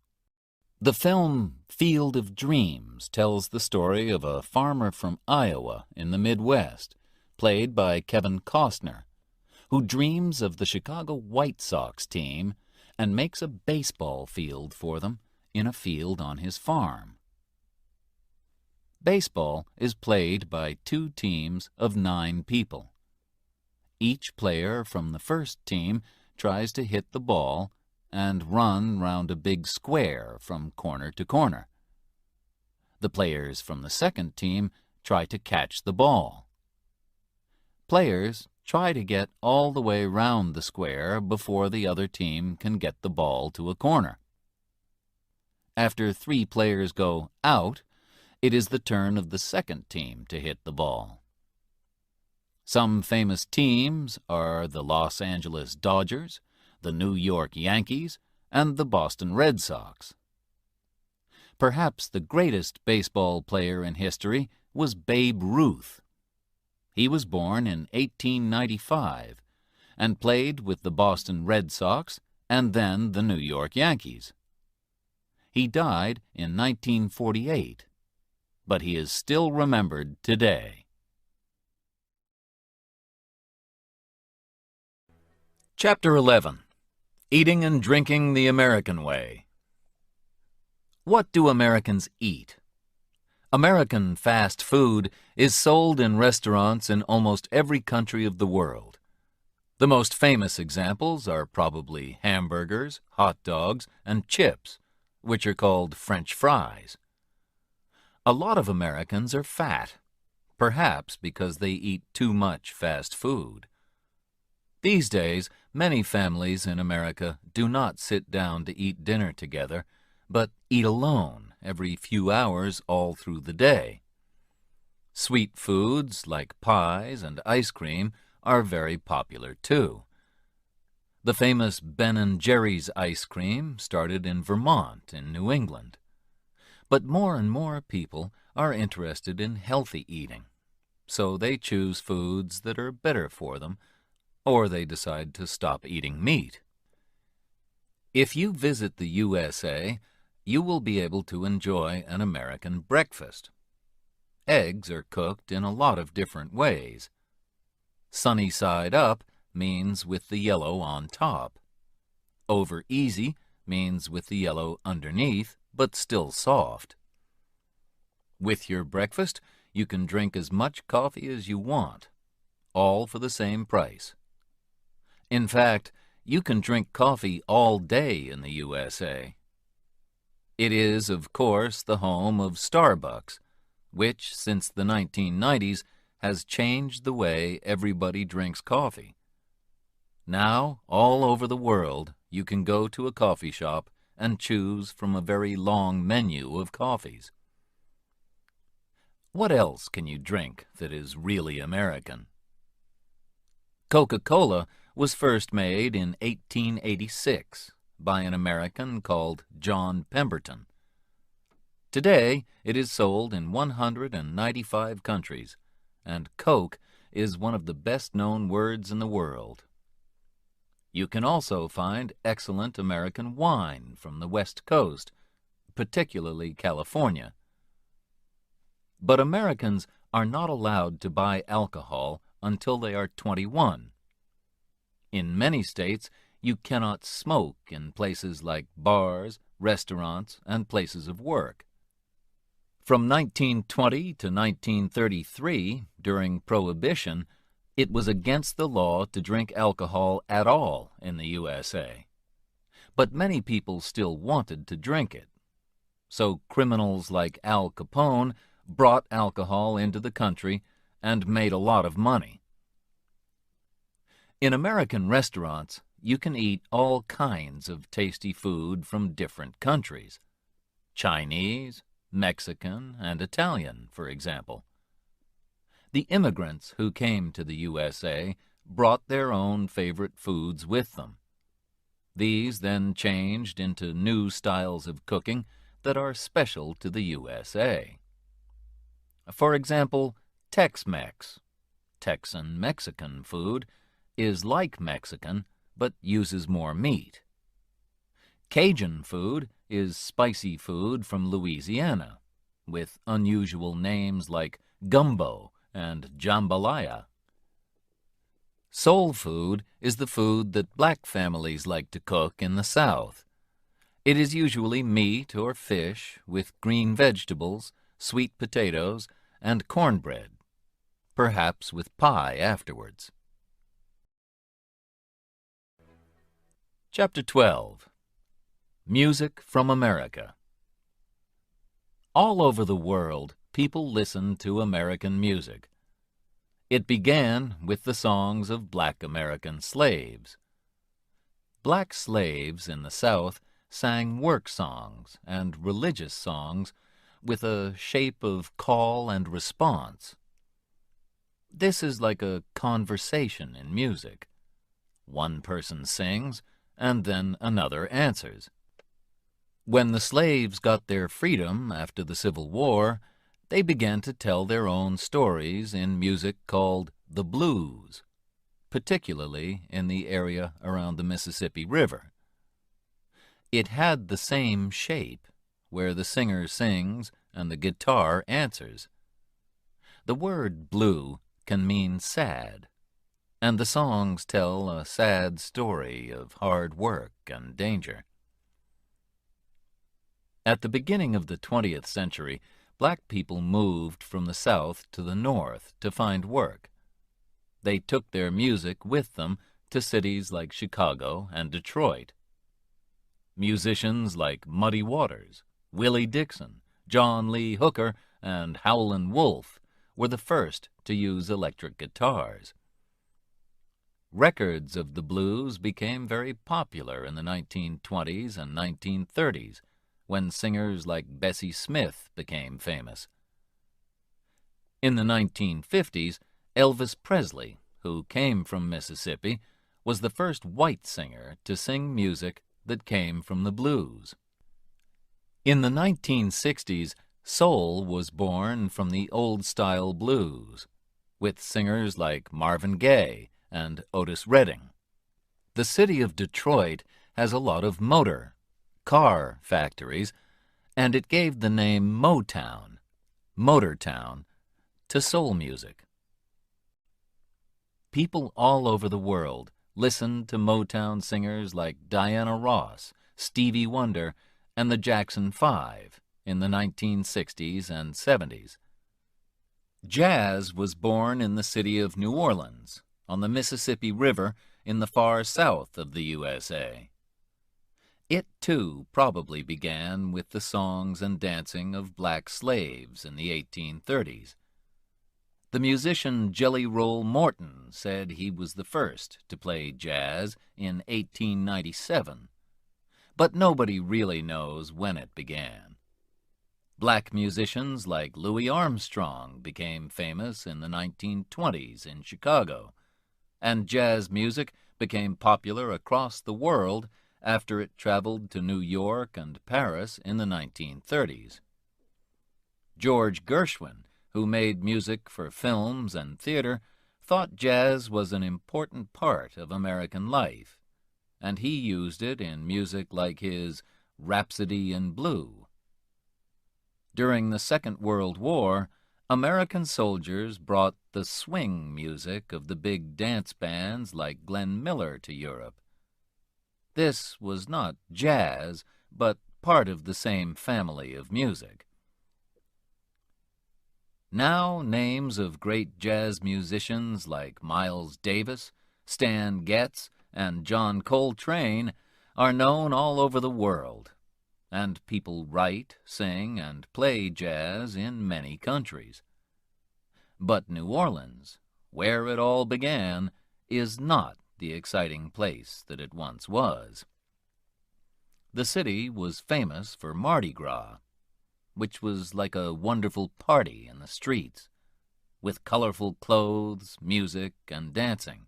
The film Field of Dreams tells the story of a farmer from Iowa in the Midwest, played by Kevin Costner, who dreams of the Chicago White Sox team and makes a baseball field for them in a field on his farm. Baseball is played by 2 teams of 9 people. Each player from the first team tries to hit the ball and run round a big square from corner to corner. The players from the second team try to catch the ball. Players try to get all the way round the square before the other team can get the ball to a corner. After 3 players go out, it is the turn of the second team to hit the ball. Some famous teams are the Los Angeles Dodgers, the New York Yankees, and the Boston Red Sox. Perhaps the greatest baseball player in history was Babe Ruth. He was born in 1895 and played with the Boston Red Sox and then the New York Yankees. He died in 1948, but he is still remembered today. Chapter 11. Eating and Drinking the American Way. What do Americans eat? American fast food is sold in restaurants in almost every country of the world. The most famous examples are probably hamburgers, hot dogs, and chips, which are called French fries. A lot of Americans are fat, perhaps because they eat too much fast food. These days, many families in America do not sit down to eat dinner together, but eat alone every few hours all through the day. Sweet foods like pies and ice cream are very popular too. The famous Ben & Jerry's ice cream started in Vermont in New England. But more and more people are interested in healthy eating, so they choose foods that are better for them, or they decide to stop eating meat. If you visit the USA, you will be able to enjoy an American breakfast. Eggs are cooked in a lot of different ways. Sunny side up means with the yellow on top. Over easy means with the yellow underneath, but still soft. With your breakfast, you can drink as much coffee as you want, all for the same price. In fact, you can drink coffee all day in the USA. It is, of course, the home of Starbucks, which, since the 1990s, has changed the way everybody drinks coffee. Now, all over the world, you can go to a coffee shop and choose from a very long menu of coffees. What else can you drink that is really American? Coca-Cola was first made in 1886 by an American called John Pemberton. Today, it is sold in 195 countries, and Coke is one of the best-known words in the world. You can also find excellent American wine from the West Coast, particularly California. But Americans are not allowed to buy alcohol until they are 21. In many states, you cannot smoke in places like bars, restaurants, and places of work. From 1920 to 1933, during Prohibition, it was against the law to drink alcohol at all in the USA. But many people still wanted to drink it. So criminals like Al Capone brought alcohol into the country and made a lot of money. In American restaurants, you can eat all kinds of tasty food from different countries. Chinese, Mexican, and Italian, for example. The immigrants who came to the USA brought their own favorite foods with them. These then changed into new styles of cooking that are special to the USA. For example, Tex-Mex, Texan Mexican food, is like Mexican, but uses more meat. Cajun food is spicy food from Louisiana, with unusual names like gumbo and jambalaya. Soul food is the food that black families like to cook in the South. It is usually meat or fish with green vegetables, sweet potatoes, and cornbread, perhaps with pie afterwards. Chapter 12. Music from America. All over the world, people listen to American music. It began with the songs of black American slaves. Black slaves in the South sang work songs and religious songs with a shape of call and response. This is like a conversation in music. One person sings, and then another answers. When the slaves got their freedom after the Civil War, they began to tell their own stories in music called the blues, particularly in the area around the Mississippi River. It had the same shape, where the singer sings and the guitar answers. The word blue can mean sad, and the songs tell a sad story of hard work and danger. At the beginning of the 20th century, black people moved from the South to the North to find work. They took their music with them to cities like Chicago and Detroit. Musicians like Muddy Waters, Willie Dixon, John Lee Hooker, and Howlin' Wolf were the first to use electric guitars. Records of the blues became very popular in the 1920s and 1930s, when singers like Bessie Smith became famous. In the 1950s, Elvis Presley, who came from Mississippi, was the first white singer to sing music that came from the blues. In the 1960s, soul was born from the old-style blues, with singers like Marvin Gaye and Otis Redding. The city of Detroit has a lot of car factories, and it gave the name Motown, Motortown, to soul music. People all over the world listened to Motown singers like Diana Ross, Stevie Wonder, and the Jackson 5 in the 1960s and 70s. Jazz was born in the city of New Orleans, on the Mississippi River in the far south of the USA. It, too, probably began with the songs and dancing of black slaves in the 1830s. The musician Jelly Roll Morton said he was the first to play jazz in 1897, but nobody really knows when it began. Black musicians like Louis Armstrong became famous in the 1920s in Chicago, and jazz music became popular across the world after it traveled to New York and Paris in the 1930s. George Gershwin, who made music for films and theater, thought jazz was an important part of American life, and he used it in music like his Rhapsody in Blue. During the Second World War, American soldiers brought the swing music of the big dance bands like Glenn Miller to Europe. This was not jazz, but part of the same family of music. Now names of great jazz musicians like Miles Davis, Stan Getz, and John Coltrane are known all over the world, and people write, sing, and play jazz in many countries. But New Orleans, where it all began, is not the exciting place that it once was. The city was famous for Mardi Gras, which was like a wonderful party in the streets, with colorful clothes, music, and dancing.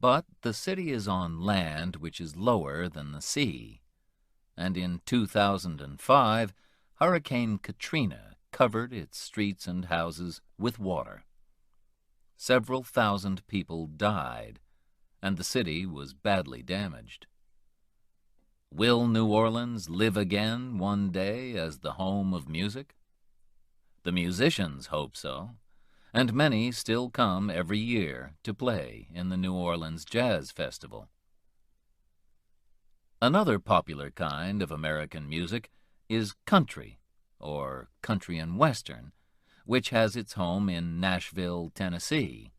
But the city is on land which is lower than the sea, and in 2005, Hurricane Katrina covered its streets and houses with water. Several thousand people died, and the city was badly damaged. Will New Orleans live again one day as the home of music? The musicians hope so, and many still come every year to play in the New Orleans Jazz Festival. Another popular kind of American music is country, or country and western, which has its home in Nashville, Tennessee.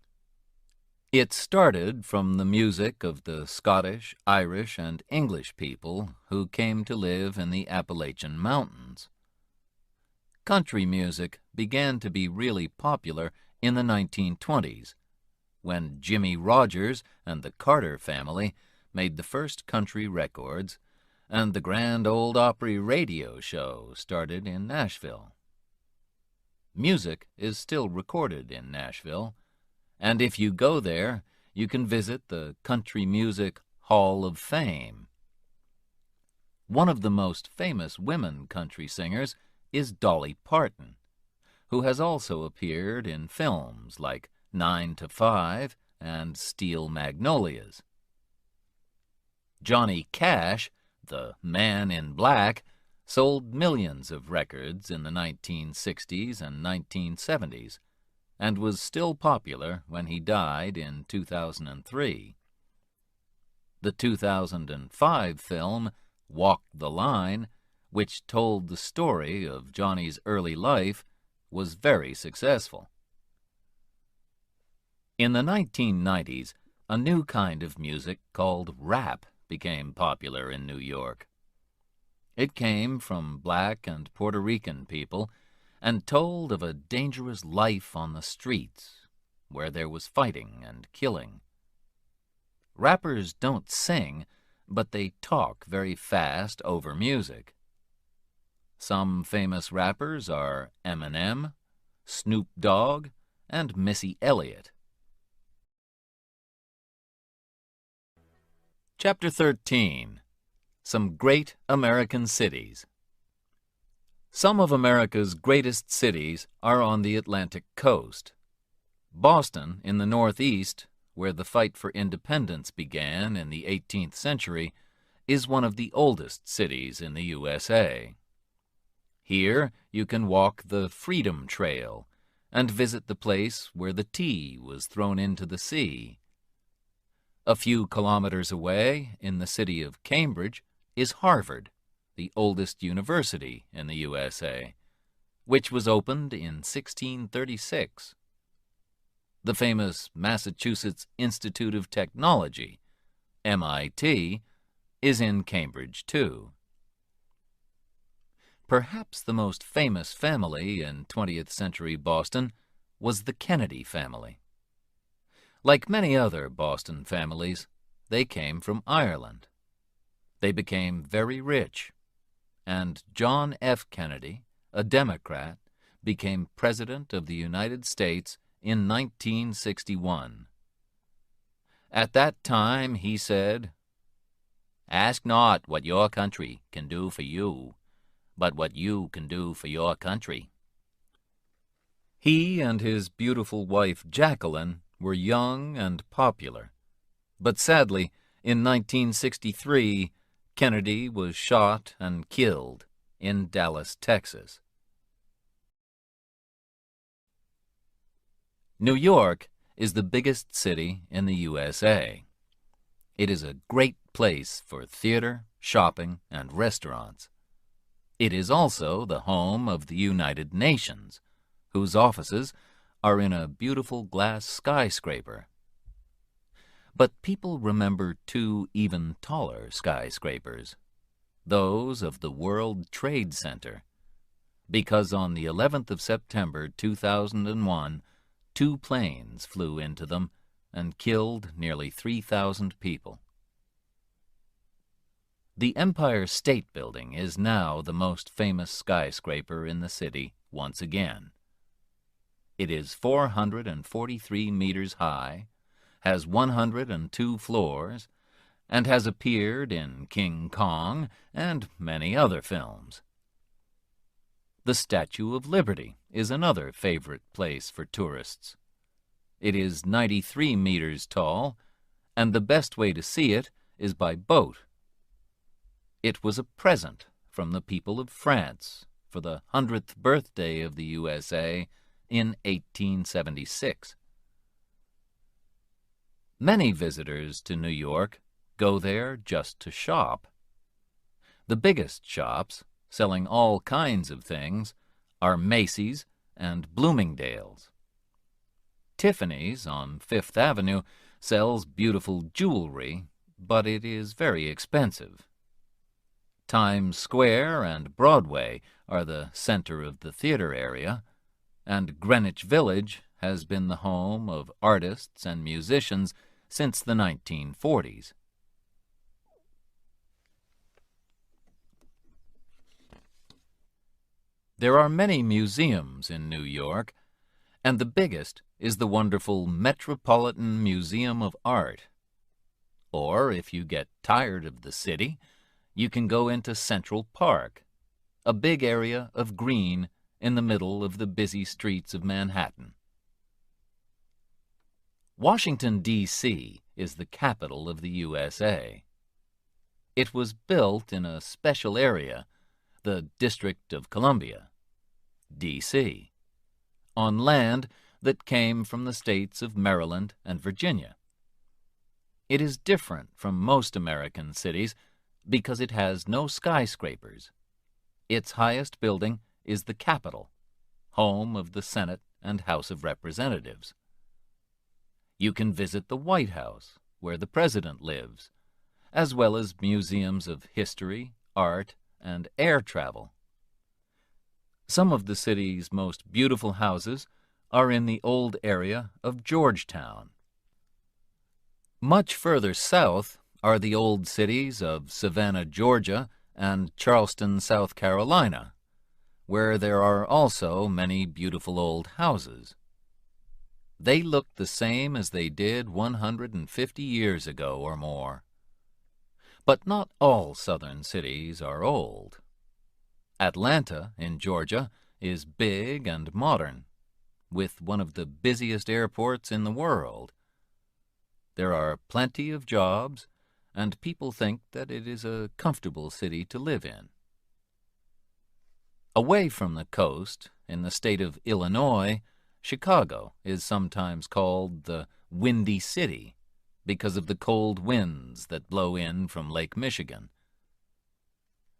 It started from the music of the Scottish, Irish, and English people who came to live in the Appalachian Mountains. Country music began to be really popular in the 1920s, when Jimmie Rodgers and the Carter family made the first country records, and the Grand Ole Opry radio show started in Nashville. Music is still recorded in Nashville, and if you go there, you can visit the Country Music Hall of Fame. One of the most famous women country singers is Dolly Parton, who has also appeared in films like 9 to 5 and Steel Magnolias. Johnny Cash, the Man in Black, sold millions of records in the 1960s and 1970s and was still popular when he died in 2003. The 2005 film Walk the Line, which told the story of Johnny's early life, was very successful. In the 1990s, a new kind of music called rap became popular in New York. It came from black and Puerto Rican people and told of a dangerous life on the streets where there was fighting and killing. Rappers don't sing, but they talk very fast over music. Some famous rappers are Eminem, Snoop Dogg, and Missy Elliott. Chapter 13. Some Great American Cities. Some of America's greatest cities are on the Atlantic coast. Boston, in the Northeast, where the fight for independence began in the 18th century, is one of the oldest cities in the USA. Here you can walk the Freedom Trail and visit the place where the tea was thrown into the sea. A few kilometers away, in the city of Cambridge, is Harvard, the oldest university in the USA, which was opened in 1636. The famous Massachusetts Institute of Technology, MIT, is in Cambridge, too. Perhaps the most famous family in 20th century Boston was the Kennedy family. Like many other Boston families, they came from Ireland. They became very rich, and John F. Kennedy, a Democrat, became President of the United States in 1961. At that time he said, "Ask not what your country can do for you, but what you can do for your country." He and his beautiful wife Jacqueline were young and popular, but sadly, in 1963, Kennedy was shot and killed in Dallas, Texas. New York is the biggest city in the USA. It is a great place for theater, shopping, and restaurants. It is also the home of the United Nations, whose offices are in a beautiful glass skyscraper. But people remember two even taller skyscrapers, those of the World Trade Center, because on the 11th of September 2001, 2 planes flew into them and killed nearly 3,000 people. The Empire State Building is now the most famous skyscraper in the city once again. It is 443 meters high, has 102 floors, and has appeared in King Kong and many other films. The Statue of Liberty is another favorite place for tourists. It is 93 meters tall, and the best way to see it is by boat. It was a present from the people of France for the 100th birthday of the USA in 1876. Many visitors to New York go there just to shop. The biggest shops, selling all kinds of things, are Macy's and Bloomingdale's. Tiffany's on Fifth Avenue sells beautiful jewelry, but it is very expensive. Times Square and Broadway are the center of the theater area, and Greenwich Village has been the home of artists and musicians since the 1940s. There are many museums in New York, and the biggest is the wonderful Metropolitan Museum of Art. Or if you get tired of the city, you can go into Central Park, a big area of green in the middle of the busy streets of Manhattan. Washington, D.C. is the capital of the USA. It was built in a special area, the District of Columbia, D.C., on land that came from the states of Maryland and Virginia. It is different from most American cities because it has no skyscrapers. Its highest building is the Capitol, home of the Senate and House of Representatives. You can visit the White House, where the President lives, as well as museums of history, art, and air travel. Some of the city's most beautiful houses are in the old area of Georgetown. Much further south are the old cities of Savannah, Georgia, and Charleston, South Carolina, where there are also many beautiful old houses. They look the same as they did 150 years ago or more. But not all southern cities are old. Atlanta, in Georgia, is big and modern, with one of the busiest airports in the world. There are plenty of jobs, and people think that it is a comfortable city to live in. Away from the coast, in the state of Illinois, Chicago is sometimes called the Windy City because of the cold winds that blow in from Lake Michigan.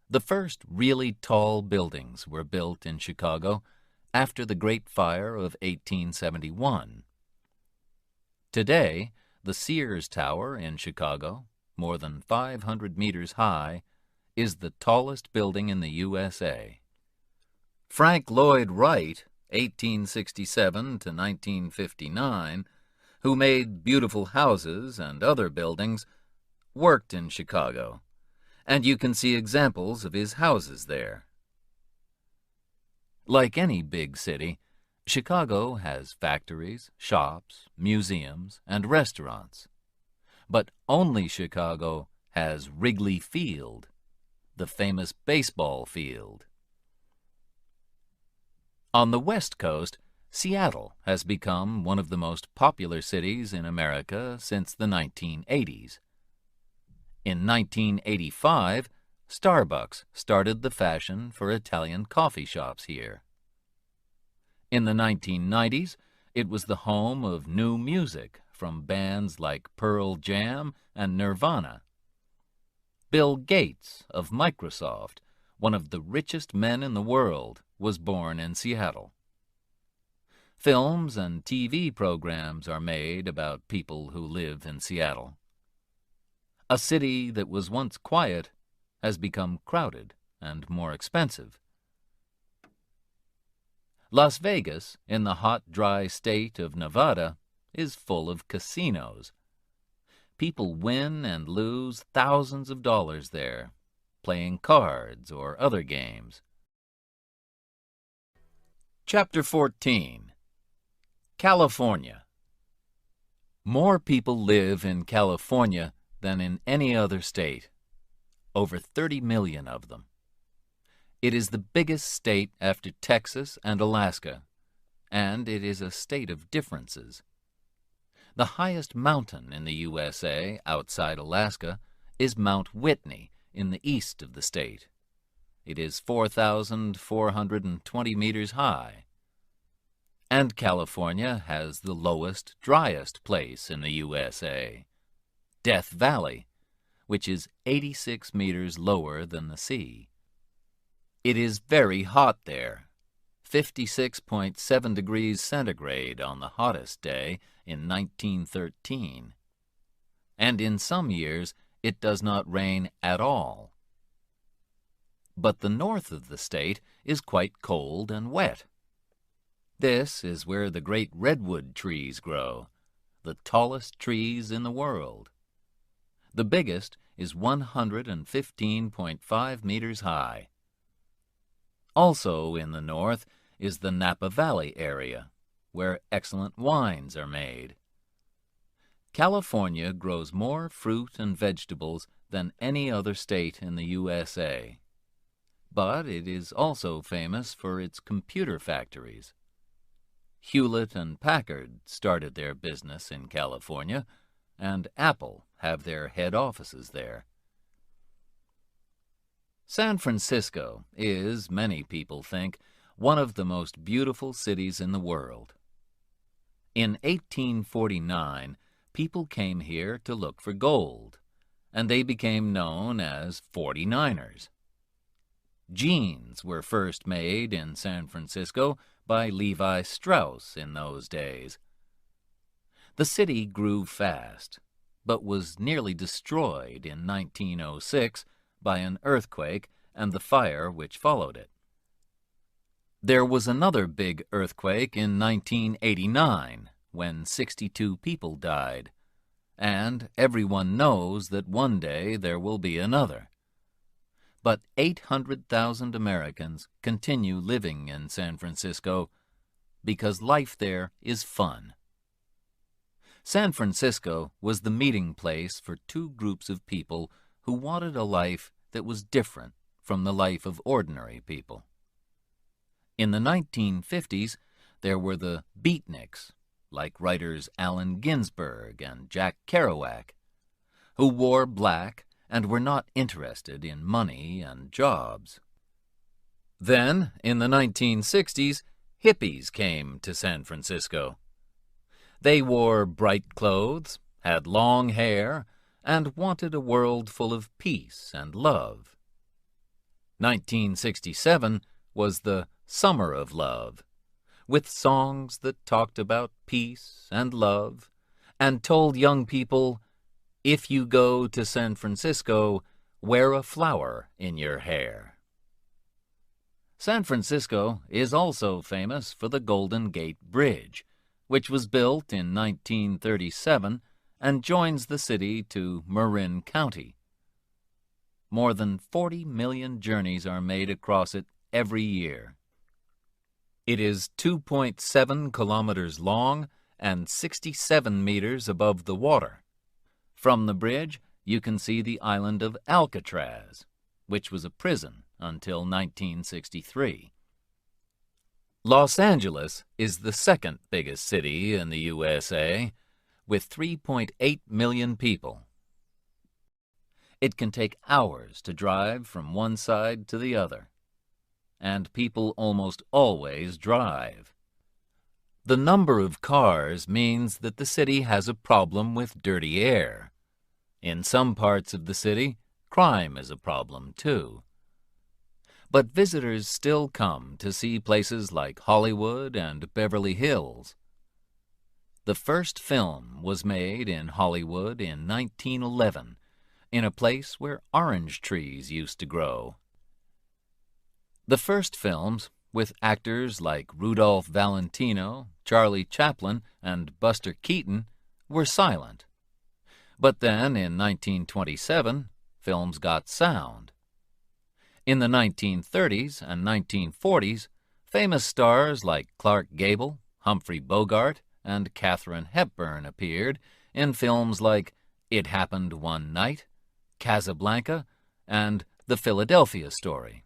The first really tall buildings were built in Chicago after the Great Fire of 1871. Today, the Sears Tower in Chicago, more than 500 meters high, is the tallest building in the USA. Frank Lloyd Wright, 1867 to 1959, who made beautiful houses and other buildings, worked in Chicago, and you can see examples of his houses there. Like any big city, Chicago has factories, shops, museums, and restaurants. But only Chicago has Wrigley Field, the famous baseball field. On the West Coast, Seattle has become one of the most popular cities in America since the 1980s. In 1985, Starbucks started the fashion for Italian coffee shops here. In the 1990s, it was the home of new music from bands like Pearl Jam and Nirvana. Bill Gates of Microsoft, one of the richest men in the world, was born in Seattle. Films and TV programs are made about people who live in Seattle. A city that was once quiet has become crowded and more expensive. Las Vegas, in the hot, dry state of Nevada, is full of casinos. People win and lose thousands of dollars there, playing cards or other games. Chapter 14. California. More people live in California than in any other state, over 30 million of them. It is the biggest state after Texas and Alaska, and it is a state of differences. The highest mountain in the USA outside Alaska is Mount Whitney in the east of the state. It is 4,420 meters high. And California has the lowest, driest place in the USA, Death Valley, which is 86 meters lower than the sea. It is very hot there, 56.7 degrees centigrade on the hottest day in 1913. And in some years, it does not rain at all. But the north of the state is quite cold and wet. This is where the great redwood trees grow, the tallest trees in the world. The biggest is 115.5 meters high. Also in the north is the Napa Valley area, where excellent wines are made. California grows more fruit and vegetables than any other state in the USA. But it is also famous for its computer factories. Hewlett and Packard started their business in California, and Apple have their head offices there. San Francisco is, many people think, one of the most beautiful cities in the world. In 1849, people came here to look for gold, and they became known as 49ers. Jeans were first made in San Francisco by Levi Strauss in those days. The city grew fast, but was nearly destroyed in 1906 by an earthquake and the fire which followed it. There was another big earthquake in 1989 when 62 people died, and everyone knows that one day there will be another. But 800,000 Americans continue living in San Francisco because life there is fun. San Francisco was the meeting place for two groups of people who wanted a life that was different from the life of ordinary people. In the 1950s, there were the beatniks, like writers Allen Ginsberg and Jack Kerouac, who wore black and were not interested in money and jobs. Then, in the 1960s, hippies came to San Francisco. They wore bright clothes, had long hair, and wanted a world full of peace and love. 1967 was the Summer of Love, with songs that talked about peace and love and told young people, if you go to San Francisco, wear a flower in your hair. San Francisco is also famous for the Golden Gate Bridge, which was built in 1937 and joins the city to Marin County. More than 40 million journeys are made across it every year. It is 2.7 kilometers long and 67 meters above the water. From the bridge, you can see the island of Alcatraz, which was a prison until 1963. Los Angeles is the second biggest city in the USA, with 3.8 million people. It can take hours to drive from one side to the other, and people almost always drive. The number of cars means that the city has a problem with dirty air. In some parts of the city, crime is a problem too. But visitors still come to see places like Hollywood and Beverly Hills. The first film was made in Hollywood in 1911, in a place where orange trees used to grow. The first films, with actors like Rudolph Valentino, Charlie Chaplin, and Buster Keaton, were silent. But then, in 1927, films got sound. In the 1930s and 1940s, famous stars like Clark Gable, Humphrey Bogart, and Katharine Hepburn appeared in films like It Happened One Night, Casablanca, and The Philadelphia Story.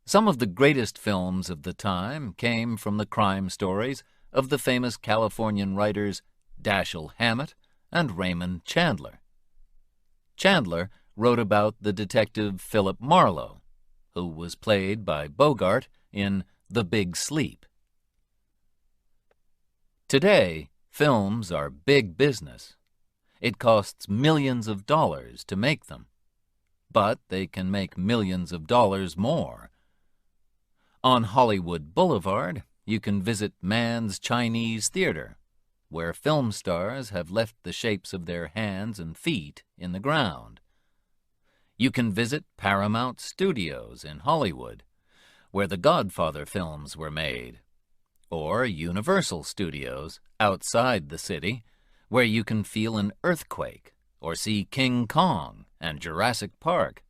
Some of the greatest films of the time came from the crime stories of the famous Californian writers Dashiell Hammett and Raymond Chandler. Chandler wrote about the detective Philip Marlowe, who was played by Bogart in The Big Sleep. Today, films are big business. It costs millions of dollars to make them, but they can make millions of dollars more. On Hollywood Boulevard, you can visit Mann's Chinese Theater, where film stars have left the shapes of their hands and feet in the ground. You can visit Paramount Studios in Hollywood, where the Godfather films were made, or Universal Studios outside the city, where you can feel an earthquake or see King Kong and Jurassic Park.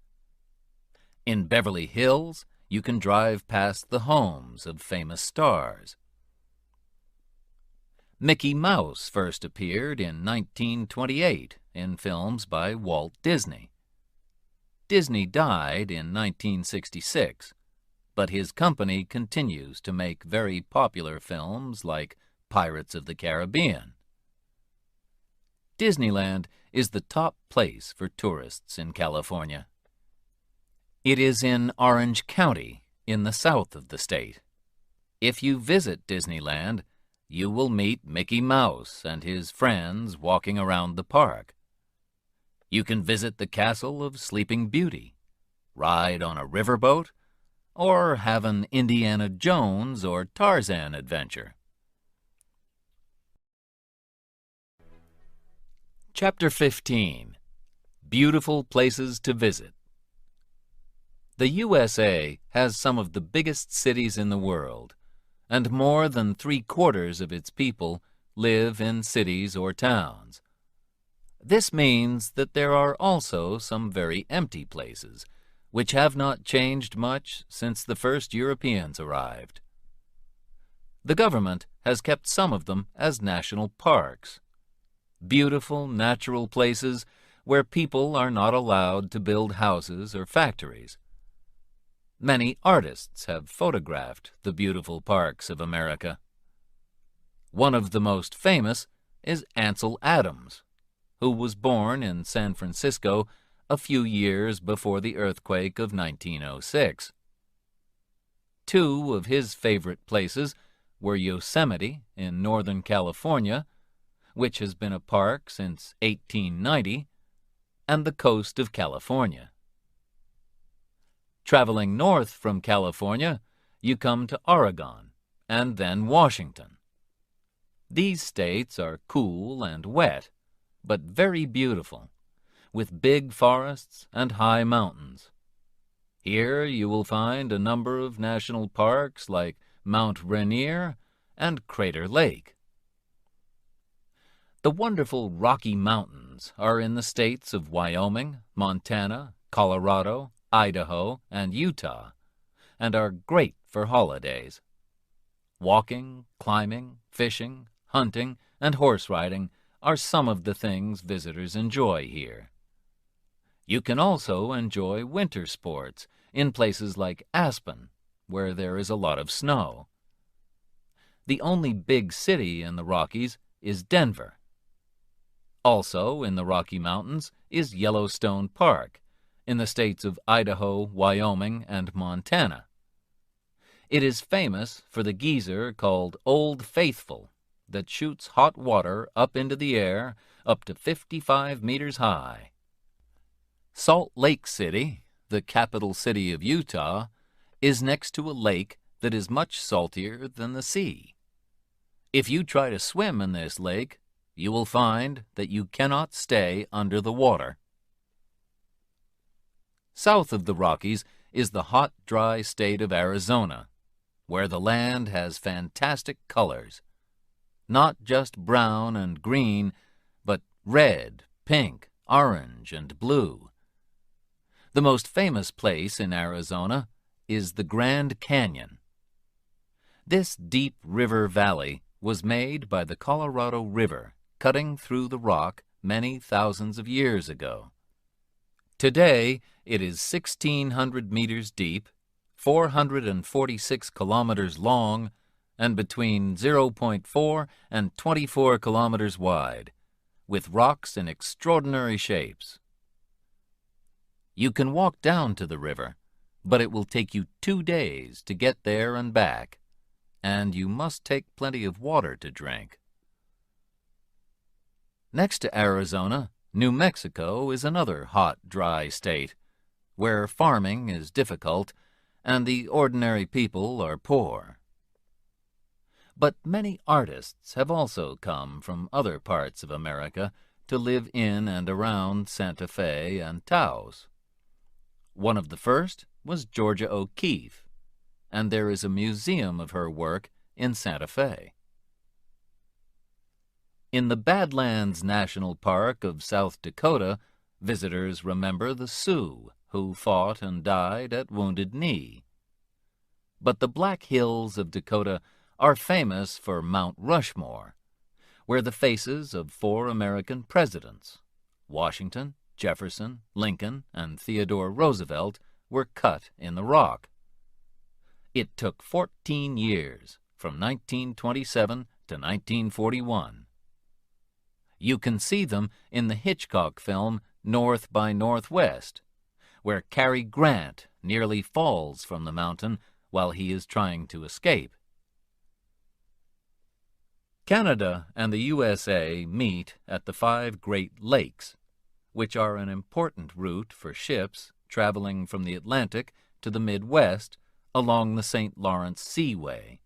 In Beverly Hills, you can drive past the homes of famous stars. Mickey Mouse first appeared in 1928 in films by Walt Disney. Disney died in 1966, but his company continues to make very popular films like Pirates of the Caribbean. Disneyland is the top place for tourists in California. It is in Orange County, in the south of the state. If you visit Disneyland, you will meet Mickey Mouse and his friends walking around the park. You can visit the Castle of Sleeping Beauty, ride on a riverboat, or have an Indiana Jones or Tarzan adventure. Chapter 15. Beautiful Places to Visit. The USA has some of the biggest cities in the world, and more than 3/4 of its people live in cities or towns. This means that there are also some very empty places, which have not changed much since the first Europeans arrived. The government has kept some of them as national parks, beautiful natural places where people are not allowed to build houses or factories. Many artists have photographed the beautiful parks of America. One of the most famous is Ansel Adams, who was born in San Francisco a few years before the earthquake of 1906. Two of his favorite places were Yosemite in Northern California, which has been a park since 1890, and the coast of California. Traveling north from California, you come to Oregon and then Washington. These states are cool and wet, but very beautiful, with big forests and high mountains. Here you will find a number of national parks like Mount Rainier and Crater Lake. The wonderful Rocky Mountains are in the states of Wyoming, Montana, Colorado, Idaho, and Utah, and are great for holidays. Walking, climbing, fishing, hunting, and horse riding are some of the things visitors enjoy here. You can also enjoy winter sports in places like Aspen, where there is a lot of snow. The only big city in the Rockies is Denver. Also in the Rocky Mountains is Yellowstone Park, in the states of Idaho, Wyoming, and Montana. It is famous for the geyser called Old Faithful that shoots hot water up into the air up to 55 meters high. Salt Lake City, the capital city of Utah, is next to a lake that is much saltier than the sea. If you try to swim in this lake, you will find that you cannot stay under the water. South of the Rockies is the hot, dry state of Arizona, where the land has fantastic colors. Not just brown and green, but red, pink, orange, and blue. The most famous place in Arizona is the Grand Canyon. This deep river valley was made by the Colorado River cutting through the rock many thousands of years ago. Today, it is 1,600 meters deep, 446 kilometers long, and between 0.4 and 24 kilometers wide, with rocks in extraordinary shapes. You can walk down to the river, but it will take you 2 days to get there and back, and you must take plenty of water to drink. Next to Arizona, New Mexico is another hot, dry state, where farming is difficult and the ordinary people are poor. But many artists have also come from other parts of America to live in and around Santa Fe and Taos. One of the first was Georgia O'Keeffe, and there is a museum of her work in Santa Fe. In the Badlands National Park of South Dakota, visitors remember the Sioux who fought and died at Wounded Knee. But the Black Hills of Dakota are famous for Mount Rushmore, where the faces of 4 American presidents, Washington, Jefferson, Lincoln, and Theodore Roosevelt, were cut in the rock. It took 14 years, from 1927 to 1941. You can see them in the Hitchcock film North by Northwest, where Cary Grant nearly falls from the mountain while he is trying to escape. Canada and the USA meet at the 5 Great Lakes, which are an important route for ships traveling from the Atlantic to the Midwest along the St. Lawrence Seaway.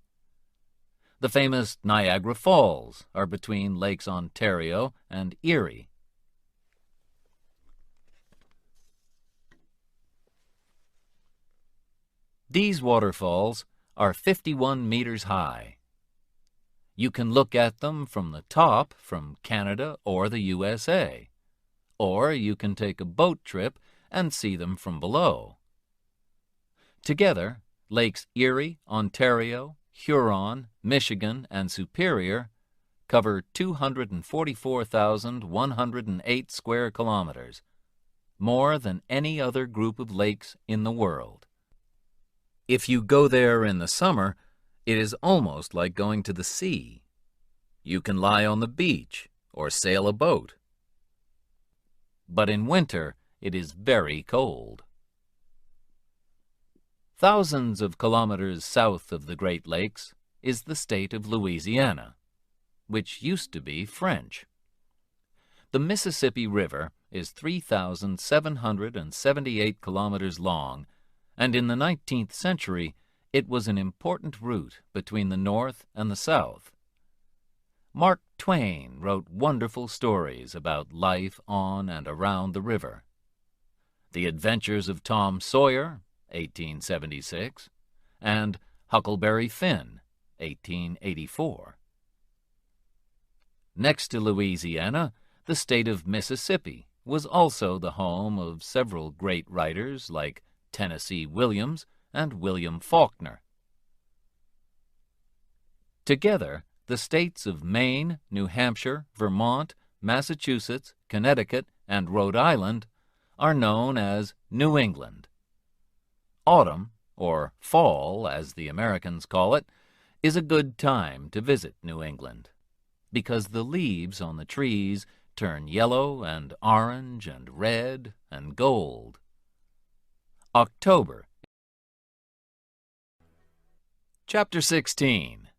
The famous Niagara Falls are between Lakes Ontario and Erie. These waterfalls are 51 meters high. You can look at them from the top from Canada or the USA, or you can take a boat trip and see them from below. Together, Lakes Erie, Ontario, Huron, Michigan, and Superior cover 244,108 square kilometers, more than any other group of lakes in the world. If you go there in the summer, it is almost like going to the sea. You can lie on the beach or sail a boat. But in winter, it is very cold. Thousands of kilometers south of the Great Lakes is the state of Louisiana, which used to be French. The Mississippi River is 3,778 kilometers long, and in the 19th century it was an important route between the North and the South. Mark Twain wrote wonderful stories about life on and around the river. The Adventures of Tom Sawyer, 1876, and Huckleberry Finn, 1884. Next to Louisiana, the state of Mississippi was also the home of several great writers like Tennessee Williams and William Faulkner. Together, the states of Maine, New Hampshire, Vermont, Massachusetts, Connecticut, and Rhode Island are known as New England. Autumn, or fall as the Americans call it, is a good time to visit New England because the leaves on the trees turn yellow and orange and red and gold. October. Chapter 16.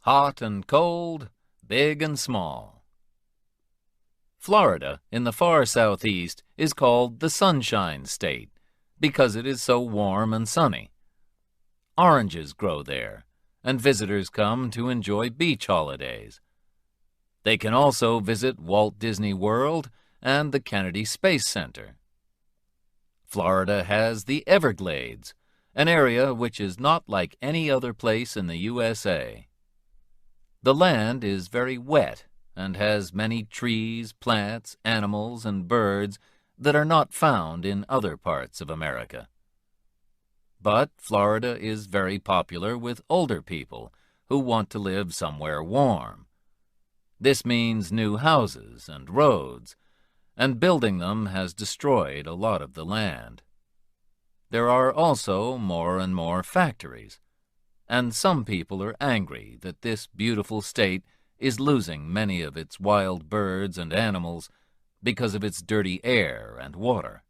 Hot and cold, big and small. Florida, in the far southeast, is called the Sunshine State because it is so warm and sunny. Oranges grow there, and visitors come to enjoy beach holidays. They can also visit Walt Disney World and the Kennedy Space Center. Florida has the Everglades, an area which is not like any other place in the USA. The land is very wet and has many trees, plants, animals, and birds that are not found in other parts of America. But Florida is very popular with older people who want to live somewhere warm. This means new houses and roads, and building them has destroyed a lot of the land. There are also more and more factories, and some people are angry that this beautiful state is losing many of its wild birds and animals because of its dirty air and water.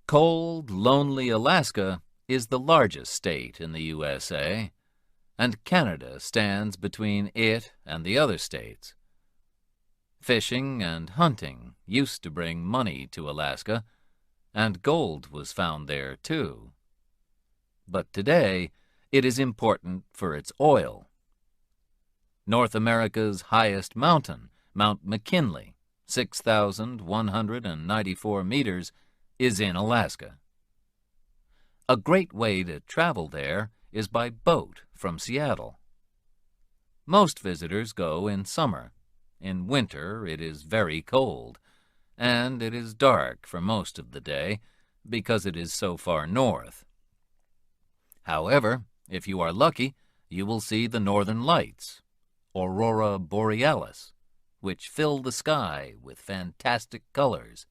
Cold, lonely Alaska is the largest state in the USA, and Canada stands between it and the other states. Fishing and hunting used to bring money to Alaska, and gold was found there too. But today, it is important for its oil. North America's highest mountain, Mount McKinley, 6,194 meters, is in Alaska. A great way to travel there is by boat from Seattle. Most visitors go in summer. In winter, it is very cold, and it is dark for most of the day because it is so far north. However, if you are lucky, you will see the northern lights, aurora borealis, which fill the sky with fantastic colors.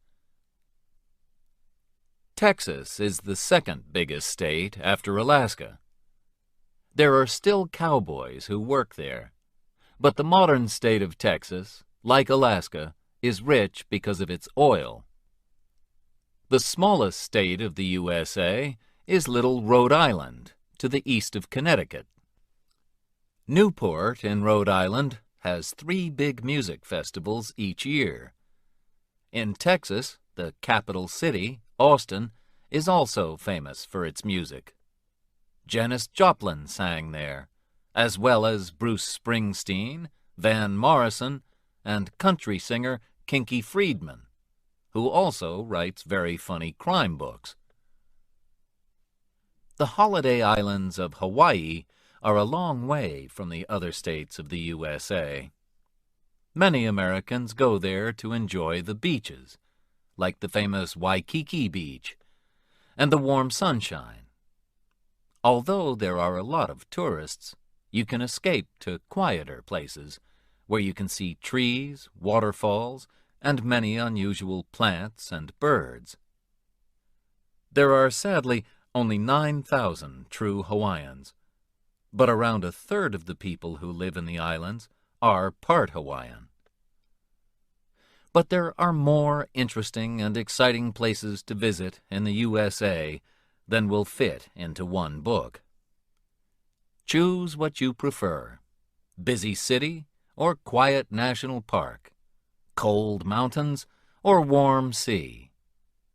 Texas is the second biggest state after Alaska. There are still cowboys who work there, but the modern state of Texas, like Alaska, is rich because of its oil. The smallest state of the USA is little Rhode Island, to the east of Connecticut. Newport in Rhode Island has 3 big music festivals each year. In Texas, the capital city, Austin, is also famous for its music. Janis Joplin sang there, as well as Bruce Springsteen, Van Morrison, and country singer Kinky Friedman, who also writes very funny crime books. The holiday islands of Hawaii are a long way from the other states of the USA. Many Americans go there to enjoy the beaches, like the famous Waikiki Beach, and the warm sunshine. Although there are a lot of tourists, you can escape to quieter places where you can see trees, waterfalls, and many unusual plants and birds. There are sadly only 9,000 true Hawaiians, but around a third of the people who live in the islands are part Hawaiian. But there are more interesting and exciting places to visit in the USA than will fit into one book. Choose what you prefer: busy city or quiet national park, cold mountains or warm sea,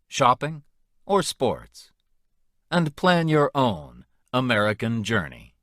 shopping or sports, and plan your own American journey.